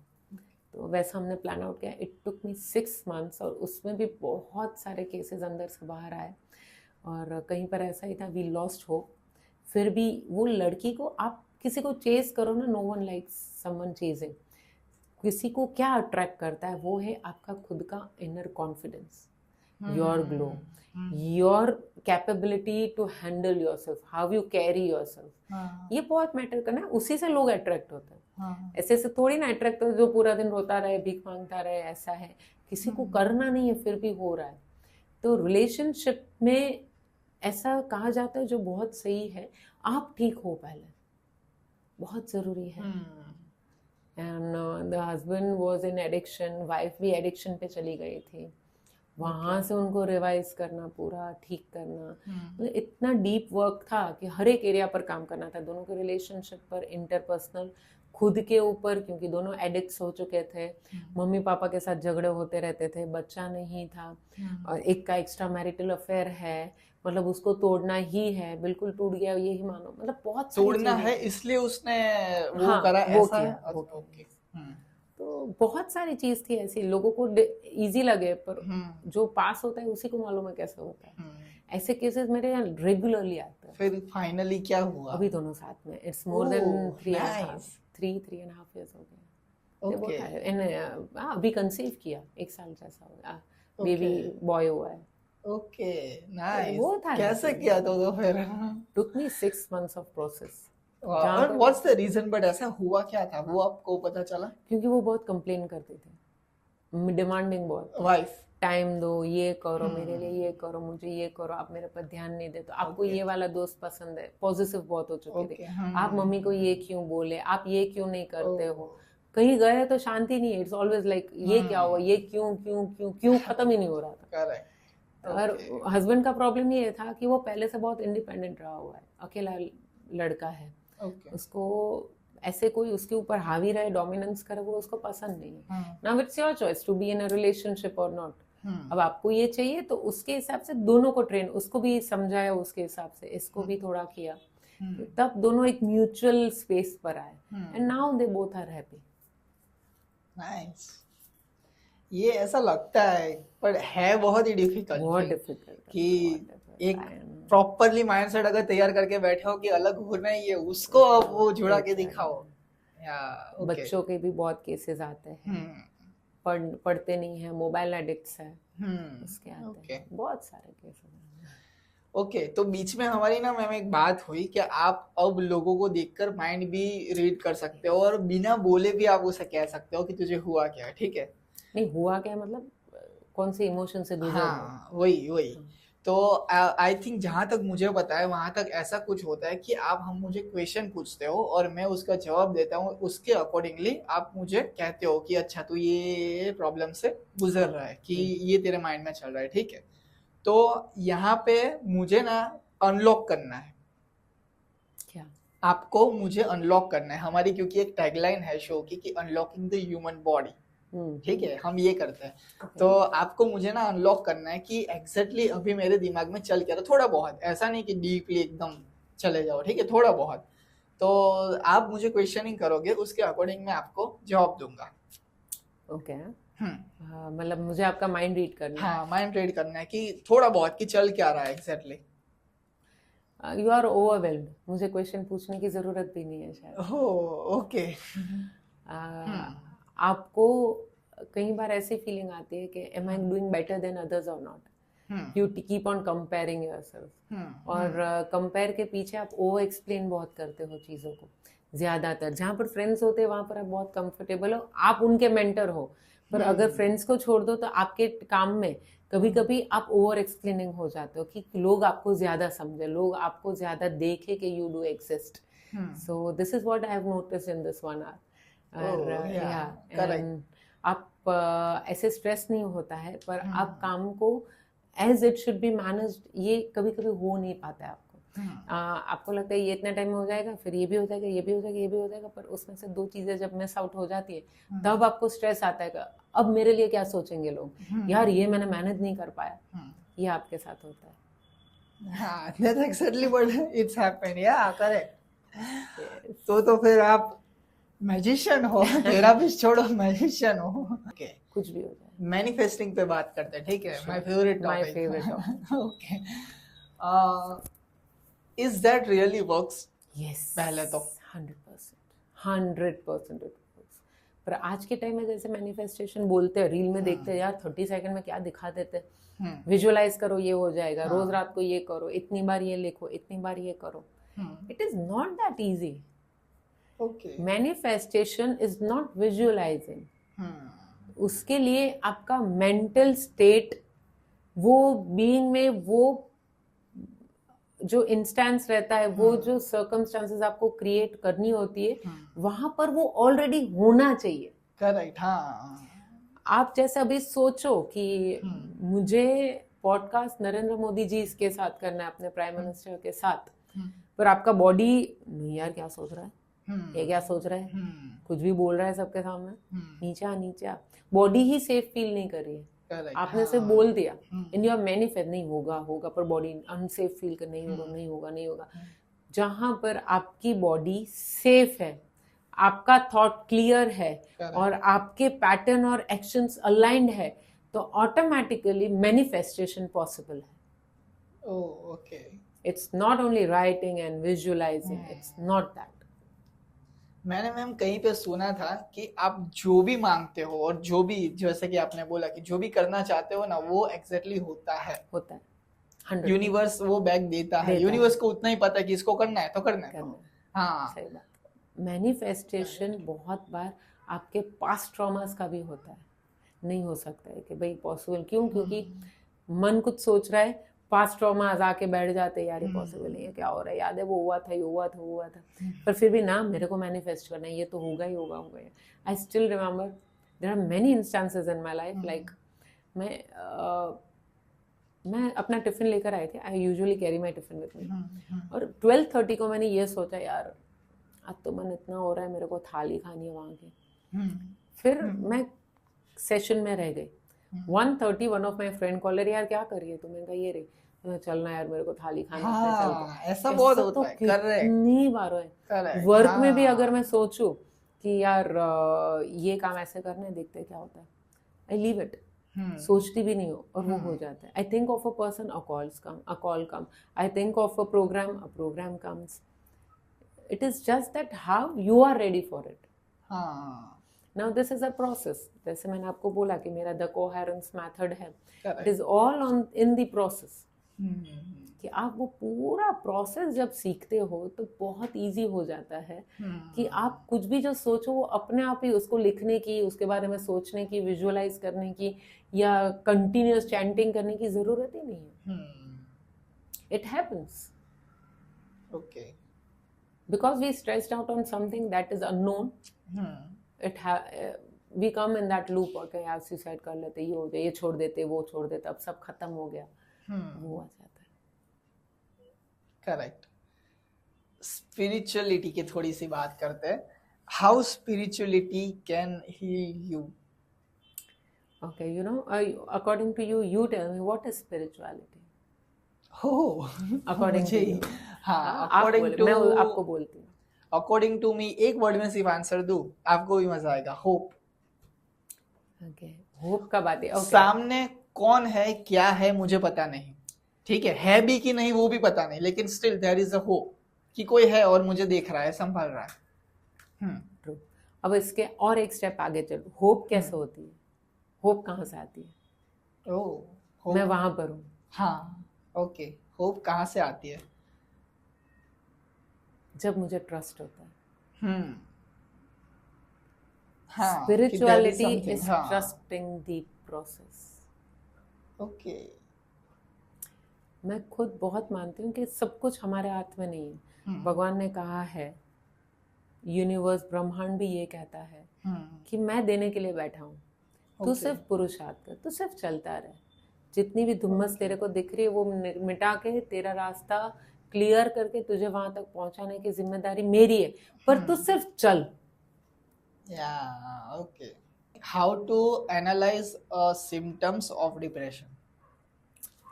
तो वैसा हमने प्लान आउट किया। इट टुक मी 6 months, और उसमें भी बहुत सारे केसेस अंदर से बाहर आए, और कहीं पर ऐसा ही था, वी लॉस्ट होप। फिर भी वो लड़की को, आप किसी को चेस करो ना, no one likes someone chasing. किसी को क्या अट्रैक्ट करता है, वो है आपका खुद का inner confidence, your glow, your capability to handle yourself, how you carry yourself. ये बहुत मैटर करना है, उसी से लोग अट्रैक्ट होते हैं। ऐसे से थोड़ी ना अट्रैक्ट होते जो पूरा दिन रोता रहे, भीख मांगता रहे, ऐसा है। किसी को करना नहीं है फिर भी हो रहा है। तो रिलेशनशिप में ऐसा कहा जाता है, जो बहुत सही है, आप ठीक हो पहले, बहुत जरूरी है। And the husband was in addiction, wife भी एडिक्शन पे चली गई थी। वहां से उनको रिवाइज करना, पूरा ठीक करना, मतलब इतना डीप वर्क था कि हर एक एरिया पर काम करना था, दोनों के रिलेशनशिप पर, इंटरपर्सनल, खुद के ऊपर, क्योंकि दोनों एडिक्ट्स हो चुके थे। मम्मी पापा के साथ झगड़े होते रहते थे, बच्चा नहीं था, और एक का एक्स्ट्रा मैरिटल अफेयर है, मतलब उसको तोड़ना ही है, बिल्कुल टूट गया यही मानो, मतलब बहुत तोड़ना है, इसलिए उसने वो करा, वो ऐसा किया, ओके। तो बहुत सारी चीज थी ऐसी, लोगों को इजी लगे, पर जो पास होता है उसी को मालूम है कैसे होता है। ऐसे केसेस मेरे यहाँ रेगुलरली आते हैं। फिर फाइनली क्या हुआ? अभी दोनों साथ में, इट्स मोर देन 3.5 years हो गए। अभी कंसीव किया, 1 साल जैसा हो गया, बेबी बॉय हुआ है। Okay, nice. वो था कैसे किया तो फिर? टुक मी 6 months ऑफ प्रोसेस। और व्हाट्स द रीजन, बट ऐसा हुआ क्या था, वो आपको पता चला? क्योंकि वो बहुत कंप्लेन करते थे, डिमांडिंग बहुत। वाइफ? टाइम दो, ये करो मेरे लिए, ये करो, मुझे ये करो, आप मेरे पर ध्यान नहीं देते, आपको ये वाला दोस्त पसंद है, पॉजिटिव बहुत हो चुके थे, आप मम्मी को ये क्यों बोले, आप ये क्यों नहीं करते हो, कहीं गए तो शांति नहीं है, इट्स ऑलवेज लाइक ये क्या हुआ, ये क्यों क्यों क्यों क्यों, खत्म ही नहीं हो रहा था। करेक्ट। और हस्बैंड का प्रॉब्लम ये था कि वो पहले से बहुत इंडिपेंडेंट रहा हुआ है, अकेला लड़का है, उसको ऐसे कोई उसके ऊपर हावी रहे, डोमिनेंस करे, वो उसको पसंद नहीं है। Now it's your choice to be in a relationship और नॉट। अब आपको ये चाहिए तो उसके हिसाब से दोनों को ट्रेन, उसको भी समझाया उसके हिसाब से, इसको भी थोड़ा किया, तब दोनों एक म्यूचुअल स्पेस पर आए, and now they both are happy. Nice. ये ऐसा लगता है पर है बहुत ही डिफिकल्ट, बहुत डिफिकल्ट कि एक प्रॉपरली माइंडसेट अगर तैयार करके बैठे हो कि अलग होना ही है, उसको अब वो जुड़ा के दिखाओ। बच्चों के भी बहुत केसेस आते हैं, पढ़ते नहीं है, मोबाइल एडिक्ट्स है, उसके आते हैं बहुत सारे केसेस। ओके, तो बीच में हमारी ना मैम एक बात हुई कि आप अब लोगों को देखकर माइंड भी रीड कर सकते हो और बिना बोले भी आप उसे कह सकते हो कि तुझे हुआ क्या है, ठीक है? नहीं हुआ क्या मतलब कौन से इमोशन से गुजर रहे हो? हाँ, वही। तो आई थिंक जहां तक मुझे पता है वहां तक ऐसा कुछ होता है कि आप हम मुझे क्वेश्चन पूछते हो और मैं उसका जवाब देता हूँ, उसके अकॉर्डिंगली आप मुझे कहते हो कि अच्छा तू ये प्रॉब्लम से गुजर रहा है, कि ये तेरे माइंड में चल रहा है, ठीक है? तो यहाँ पे मुझे ना अनलॉक करना है। क्या? आपको मुझे अनलॉक करना है, हमारी क्योंकि एक टैगलाइन है शो की कि अनलॉकिंग द ह्यूमन बॉडी, ठीक है, हम ये करते हैं। तो आपको मुझे ना अनलॉक करना है कि एग्जैक्टली अभी मेरे दिमाग में चल क्या रहा, थोड़ा बहुत, ऐसा नहीं कि डीपली एकदम चले जाओ, ठीक है, थोड़ा बहुत। तो आप मुझे क्वेश्चनिंग करोगे, उसके अकॉर्डिंग मैं आपको जवाब दूंगा। ओके। मतलब मुझे आपका माइंड रीड करना है। हाँ, माइंड रीड करना है कि थोड़ा बहुत कि चल क्या रहा है एग्जैक्टली। यू आर ओवरवेल्म्ड, मुझे क्वेश्चन पूछने की जरूरत भी नहीं है शायद। ओके। आपको कई बार ऐसी फीलिंग आती है कि am I doing better than others और not, you keep on comparing yourself, और कंपेयर के पीछे आप ओवर एक्सप्लेन बहुत करते हो चीज़ों को। ज्यादातर जहाँ पर फ्रेंड्स होते हैं वहां पर आप बहुत कंफर्टेबल हो, आप उनके मेंटर हो, पर अगर फ्रेंड्स को छोड़ दो तो आपके काम में कभी कभी आप ओवर एक्सप्लेनिंग हो जाते हो कि लोग आपको ज्यादा समझे, लोग आपको ज्यादा देखे कि you do exist. So this is what I have notice in this 1 hour। आप ऐसे स्ट्रेस नहीं होता है, पर आप काम को as it should be managed, ये कभी कभी हो नहीं पाता है आपको। आपको लगता है ये इतना टाइम में हो जाएगा, फिर ये भी हो जाएगा, ये भी हो जाएगा, ये भी हो जाएगा, पर उसमें से 2 चीजें जब मिस आउट हो जाती है तब आपको स्ट्रेस आता है कि अब मेरे लिए क्या सोचेंगे लोग, यार ये मैंने मैनेज नहीं कर पाया। ये आपके साथ होता है। हाँ, that's exactly what it's happened. Yeah, correct. तो फिर आप मैजिशियन हो, थेरापिस्ट छोड़ो, मैजिशियन हो। Okay. कुछ भी हो जाए। मैनिफेस्टिंग पे बात करते हैं, ठीक है? My favourite topic. Okay, is that really works? Yes, पहले तो 100% इट वर्क्स। पर आज के टाइम में जैसे मैनिफेस्टेशन बोलते हैं, रील में देखते हैं, यार 30 सेकंड में क्या दिखा देते हैं, विजुअलाइज करो ये हो जाएगा, रोज रात को ये करो, इतनी बार ये लिखो, इतनी बार ये करो। It is not that easy. Manifestation is not visualising. उसके लिए आपका मेंटल स्टेट, वो बीइंग में वो जो इंस्टेंस रहता है, वो जो सर्कमस्टांसेस आपको क्रिएट करनी होती है, वहां पर वो ऑलरेडी होना चाहिए। करेक्ट। हाँ, आप जैसे अभी सोचो कि मुझे पॉडकास्ट नरेंद्र मोदी जी इसके साथ करना है, अपने प्राइम मिनिस्टर के साथ, पर आपका बॉडी नहीं, यार क्या सोच रहा है, ये क्या सोच रहा है, कुछ भी बोल रहा है सबके सामने, नीचा बॉडी ही सेफ फील नहीं कर रही है। आपने सिर्फ बोल दिया, इन योर मैनिफेस्ट, नहीं होगा, पर बॉडी अनसेफ फील कर, नहीं होगा। जहां पर आपकी बॉडी सेफ है, आपका थॉट क्लियर है, और आपके पैटर्न और एक्शंस अलाइंड है, तो ऑटोमेटिकली मैनिफेस्टेशन पॉसिबल है। Okay. It's not only writing and visualising, it's not that. मैंने मैम कहीं पे सुना था कि आप जो भी मांगते हो और जो भी, जैसे कि आपने बोला कि जो भी करना चाहते हो ना, वो एग्जैक्टली होता है। यूनिवर्स वो बैक देता है। यूनिवर्स को उतना ही पता है कि इसको करना है तो करना है। हाँ, सही बात। मैनिफेस्टेशन बहुत बार आपके पास्ट ट्रॉमास का भी होता है। नहीं हो सकता है कि भाई पॉसिबल क्यों, क्योंकि मन कुछ सोच रहा है, पास्ट ट्रॉमा आके बैठ जाते यार ये पॉसिबल नहीं है, क्या हो रहा है, याद है वो हुआ था, ये हुआ था, वो हुआ था, पर फिर भी ना मेरे को मैनिफेस्ट करना है, ये तो होगा ही होगा होगा। I still remember there are many instances in my life, like मैं अपना टिफिन लेकर आई थी, I usually carry my tiffin with me, और 12:30 को मैंने ये सोचा यार आज तो मन इतना हो रहा है, मेरे को थाली खानी है वहाँ की। फिर मैं सेशन में रह गई। 1:30 one of my friend caller, यार क्या करिए तो मैंने कहा ये रे चलना यार मेरे को थाली खानी है, चलते। ऐसा बहुत होता है, कितनी बार है वर्क में भी, अगर मैं सोचूं कि यार ये काम ऐसे करने, देखते क्या होता है, आई लीव इट, सोचती भी नहीं हो और वो हो जाता है। I think of a person, a call come, I think of a program comes. It is just that how you are ready for it. Now this is a process, जैसे मैंने आपको बोला कि मेरा द कोहेरेंस मेथड है, it is all on in the process, कि आप वो पूरा प्रोसेस जब सीखते हो तो बहुत इजी हो जाता है कि आप कुछ भी जो सोचो वो अपने आप ही उसको लिखने की, उसके बारे में सोचने की, विजुअलाइज करने की या कंटिन्यूअस चैंटिंग करने की जरूरत ही नहीं है। It happens okay, because we stressed out on something that is unknown. We come in that loop, okay यार सुसाइड कर लेते, ये हो जाए, ये छोड़ देते, वो छोड़ देते, अब सब खत्म हो गया, वो आ जाता है। करेक्ट। स्पिरिचुअलिटी की थोड़ी सी बात करते हैं। How spirituality can heal you? Okay, you know, according to you, you tell me what is spirituality? Oh, according to you. हाँ, according to, मैं आपको बोलती हूँ। According to me, एक वर्ड में सिर्फ आंसर दूं, आपको भी मजा आएगा, होप। Okay, होप का बात है। Okay. सामने कौन है, क्या है, मुझे पता नहीं, ठीक है भी कि नहीं वो भी पता नहीं, लेकिन still there is a hope कि कोई है और मुझे देख रहा है, संभाल रहा है। ट्रू। अब इसके और एक स्टेप आगे चलो, होप कैसे होती है, होप कहाँ से आती है? ओह, मैं वहां पर हूँ। हाँ, ओके, होप कहाँ से आती है? जब मुझे ट्रस्ट होता है। हाँ, spirituality is trusting the process. Okay, मैं खुद बहुत मानती हूँ कि सब कुछ हमारे हाथ में नहीं है। भगवान ने कहा है, यूनिवर्स ब्रह्मांड भी ये कहता है कि मैं देने के लिए बैठा हूँ, तू सिर्फ पुरुषार्थ कर, तू सिर्फ चलता रहे, जितनी भी धुम्मस तेरे को दिख रही है वो मिटा के तेरा रास्ता क्लियर करके तुझे वहां तक पहुंचाने की जिम्मेदारी मेरी है, पर तू सिर्फ चल। Okay. How to analyse symptoms of depression?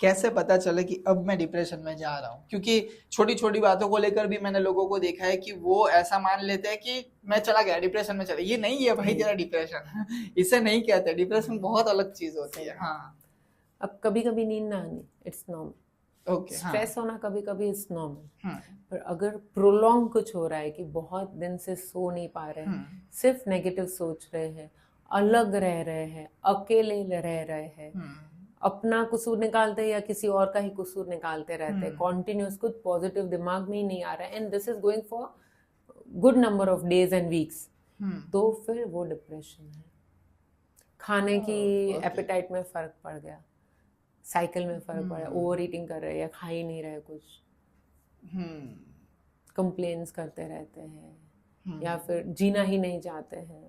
कैसे पता चले कि अब मैं डिप्रेशन में जा रहा हूँ? क्योंकि छोटी छोटी बातों को लेकर भी मैंने लोगों को देखा है कि वो ऐसा मान लेते हैं कि मैं चला गया डिप्रेशन में, चला, ये नहीं है भाई तेरा डिप्रेशन, इसे नहीं कहते, डिप्रेशन बहुत अलग चीज होती है। हाँ, अब कभी कभी नींद ना आनी, इट्स नॉर्मल। ओके, स्ट्रेस होना कभी कभी इट्स नॉर्मल, पर अगर प्रोलॉन्ग कुछ हो रहा है कि बहुत दिन से सो नहीं पा रहे हैं, सिर्फ नेगेटिव सोच रहे हैं, अलग रह रहे हैं, अकेले रह रहे हैं, अपना कसूर निकालते या किसी और का ही कसूर निकालते रहते हैं, कॉन्टिन्यूस कुछ पॉजिटिव दिमाग में ही नहीं आ रहा है, and this is going for good number of days and weeks, तो फिर वो डिप्रेशन है। खाने की एपेटाइट में फर्क पड़ गया, साइकिल में फर्क पड़ा, ओवर ईटिंग कर रहे हैं या खा ही नहीं रहे कुछ, कंप्लेन्स करते रहते हैं, या फिर जीना ही नहीं चाहते हैं,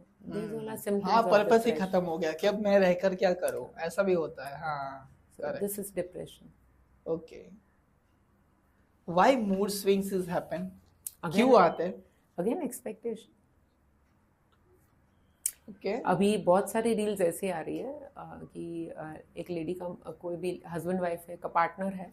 हाँ, पर्पस ही खत्म हो गया कि अब मैं रहकर क्या करूं, ऐसा भी होता है। हाँ, this is depression. Okay, why mood swings is happen? क्यों आते हैं? Again expectation. Okay. अभी बहुत सारी रील्स ऐसी आ रही है कि एक लेडी का, कोई भी हस्बैंड वाइफ है का पार्टनर है,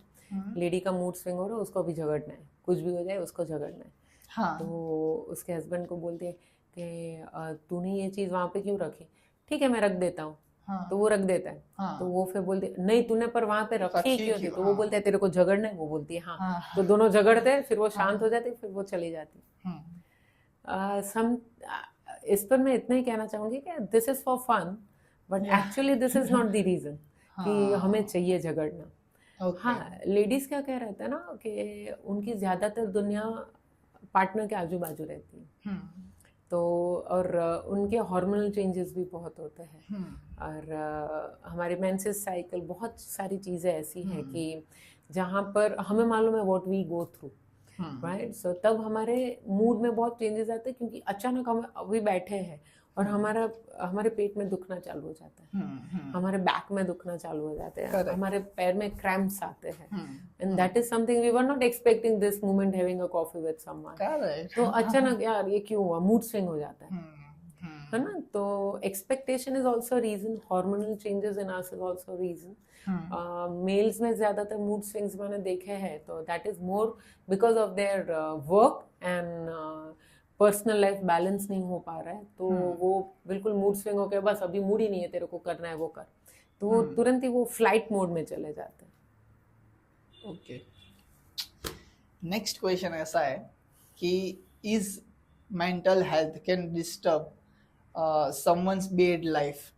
लेडी का मूड स्विंग हो रहा है, उसको अभी झगड़ना है, कुछ भी हो जाए उसको झगड़ना है। हाँ। तो उसके हस्बैंड को बोलते हैं कि तूने ये चीज़ वहाँ पे क्यों रखी? ठीक है मैं रख देता हूँ। हाँ। तो वो रख देता है। हाँ। तो वो फिर बोलते नहीं तूने पर वहाँ पे रखी क्यों थी? तो वो बोलता है तेरे को झगड़ना है, वो बोलती है हाँ। तो दोनों झगड़ते हैं, फिर वो शांत हो जाती है, फिर वो चली जाती है। इस पर मैं इतना ही कहना चाहूंगी कि this is for fun, but actually this is not the reason कि हमें चाहिए झगड़ना। हाँ, लेडीज क्या कह रहता है ना कि उनकी ज्यादातर दुनिया पार्टनर के आजू बाजू रहती है, तो और उनके हार्मोनल चेंजेस भी बहुत होते हैं और हमारे मेंसेस साइकिल, बहुत सारी चीज़ें ऐसी हैं कि जहाँ पर हमें मालूम है what we go through, right. So तब हमारे मूड में बहुत चेंजेस आते हैं क्योंकि अचानक हम अभी बैठे हैं और हमारे पेट में दुखना चालू हो जाता है, हमारे बैक में दुखना चालू हो जाते हैं, हमारे पैर में क्रैम्प्स आते हैं, and that is something we were not expecting this moment having a coffee with someone. तो अचानक यार ये क्यों हुआ, मूड स्विंग हो जाता है ना। तो expectation is also reason, hormonal changes in us is also reason. Males में ज्यादातर मूड स्विंग्स मैंने देखे हैं, तो that is more because of their work and personal life balance नहीं हो पा रहा है, तो वो बिल्कुल मूड स्विंग हो गया, बस अभी मूड ही नहीं है तेरे को करना है वो कर, तो वो तुरंत ही वो फ्लाइट मोड में चले जाते हैं। ओके, नेक्स्ट क्वेश्चन ऐसा है कि is mental health can disturb someone's bed life?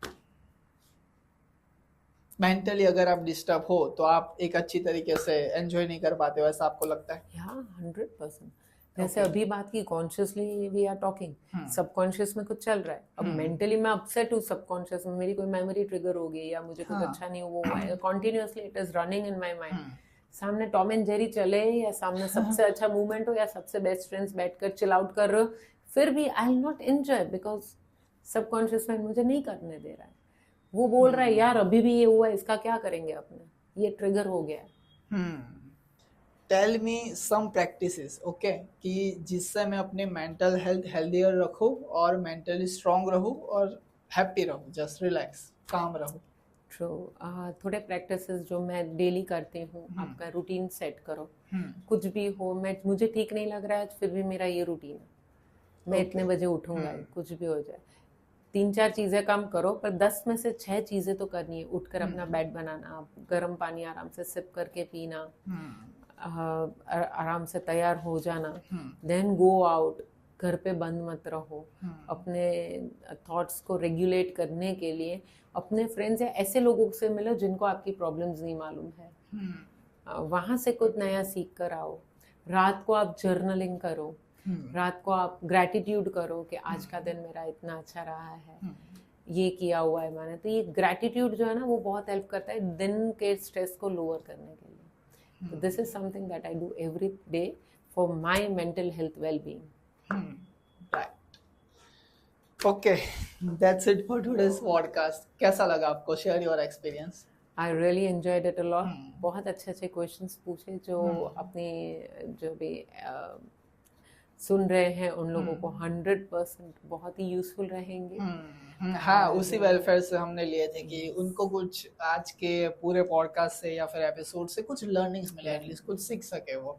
Mentally अगर आप डिस्टर्ब हो तो आप एक अच्छी तरीके से एंजॉय नहीं कर पाते हो, ऐसा आपको लगता है? या 100%। जैसे अभी बात की consciously we are talking, subconscious में कुछ चल रहा है, अब मेंटली मैं अपसेट हूँ, सबकॉन्शियस में मेरी कोई मेमोरी ट्रिगर हो गई या मुझे कुछ अच्छा नहीं हुआ है, continuously it is running in my mind. सामने टॉम एंड जेरी चले या सामने सबसे अच्छा मूवमेंट हो या सबसे बेस्ट फ्रेंड्स बैठकर चिल आउट कर रहे हो, फिर भी आई will not enjoy because subconscious mind मुझे नहीं करने दे रहा है। वो बोल रहा है यार अभी भी ये हुआ है, इसका क्या करेंगे अपने, ये ट्रिगर हो गया है। टेल मी सम प्रैक्टिसेस, ओके, कि जिससे मैं अपने मेंटल हेल्थ हेल्दियर रखूं और मेंटली स्ट्रांग रहूं और हैप्पी रहूं, जस्ट रिलैक्स, काम रहूं। ट्रू। थोड़े प्रैक्टिसेस जो मैं डेली करती हूँ, आपका रूटीन सेट करो, कुछ भी हो, मुझे ठीक नहीं लग रहा है फिर भी मेरा ये रूटीन है, मैं इतने बजे उठूंगा, कुछ भी हो जाए, 3-4 चीजें कम करो पर 10 में से 6 चीजें तो करनी है। उठकर अपना बेड बनाना, गर्म पानी आराम से सिप करके पीना, आराम से तैयार हो जाना, देन गो आउट, घर पे बंद मत रहो, अपने थॉट्स को रेगुलेट करने के लिए अपने फ्रेंड्स या ऐसे लोगों से मिलो जिनको आपकी प्रॉब्लम्स नहीं मालूम है, वहां से कुछ नया सीख कर आओ। रात को आप जर्नलिंग करो, रात को आप ग्रैटिट्यूड करो कि आज का दिन मेरा इतना अच्छा रहा है, ये किया हुआ है मैंने, तो ये ग्रैटिट्यूड जो है ना वो बहुत हेल्प करता है दिन के स्ट्रेस को लोअर करने के लिए। So this is something that I do every day for my mental health well-being. Right. Okay, that's it for today's podcast. कैसा लगा आपको? Share your experience. I really enjoyed it a lot. बहुत अच्छे questions पूछे जो अपने जो भी सुन रहे हैं उन लोगों को 100% बहुत ही यूजफुल रहेंगे। हाँ, उसी वेलफेयर से हमने लिए थे कि उनको कुछ आज के पूरे पॉडकास्ट से या फिर एपिसोड से कुछ लर्निंग्स मिले, एटलीस्ट कुछ सीख सके वो।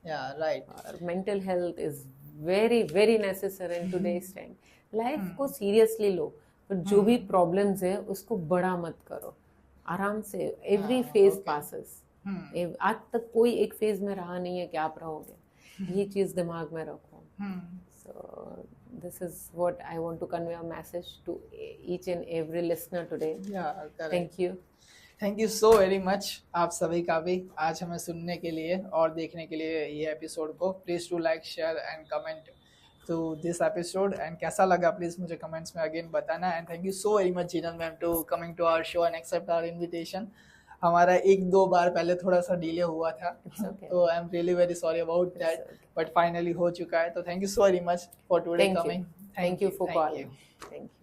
या right, mental health is very very necessary in today's time. Life को सीरियसली लो, पर जो भी प्रॉब्लम्स है उसको बड़ा मत करो, आराम से, एवरी फेज पासेस। आज तक कोई एक फेज में रहा नहीं है कि आप रहोगे, ये चीज दिमाग में रखो। So this is what I want to convey a message to each and every listener today. Yeah, thank you. Thank you so very much आप सभी का भी आज हमें सुनने के लिए और देखने के लिए ये एपिसोड को। Please to like, share and comment to this episode, and कैसा लगा प्लीज मुझे कमेंट्स में अगेन बताना। And thank you so very much Jinal ma'am to coming to our show and accept our invitation. हमारा 1-2 बार पहले थोड़ा सा डिले हुआ था, तो I am really very sorry about that, but finally हो चुका है। तो thank you so very much for today coming. Thank you for calling. Thank you.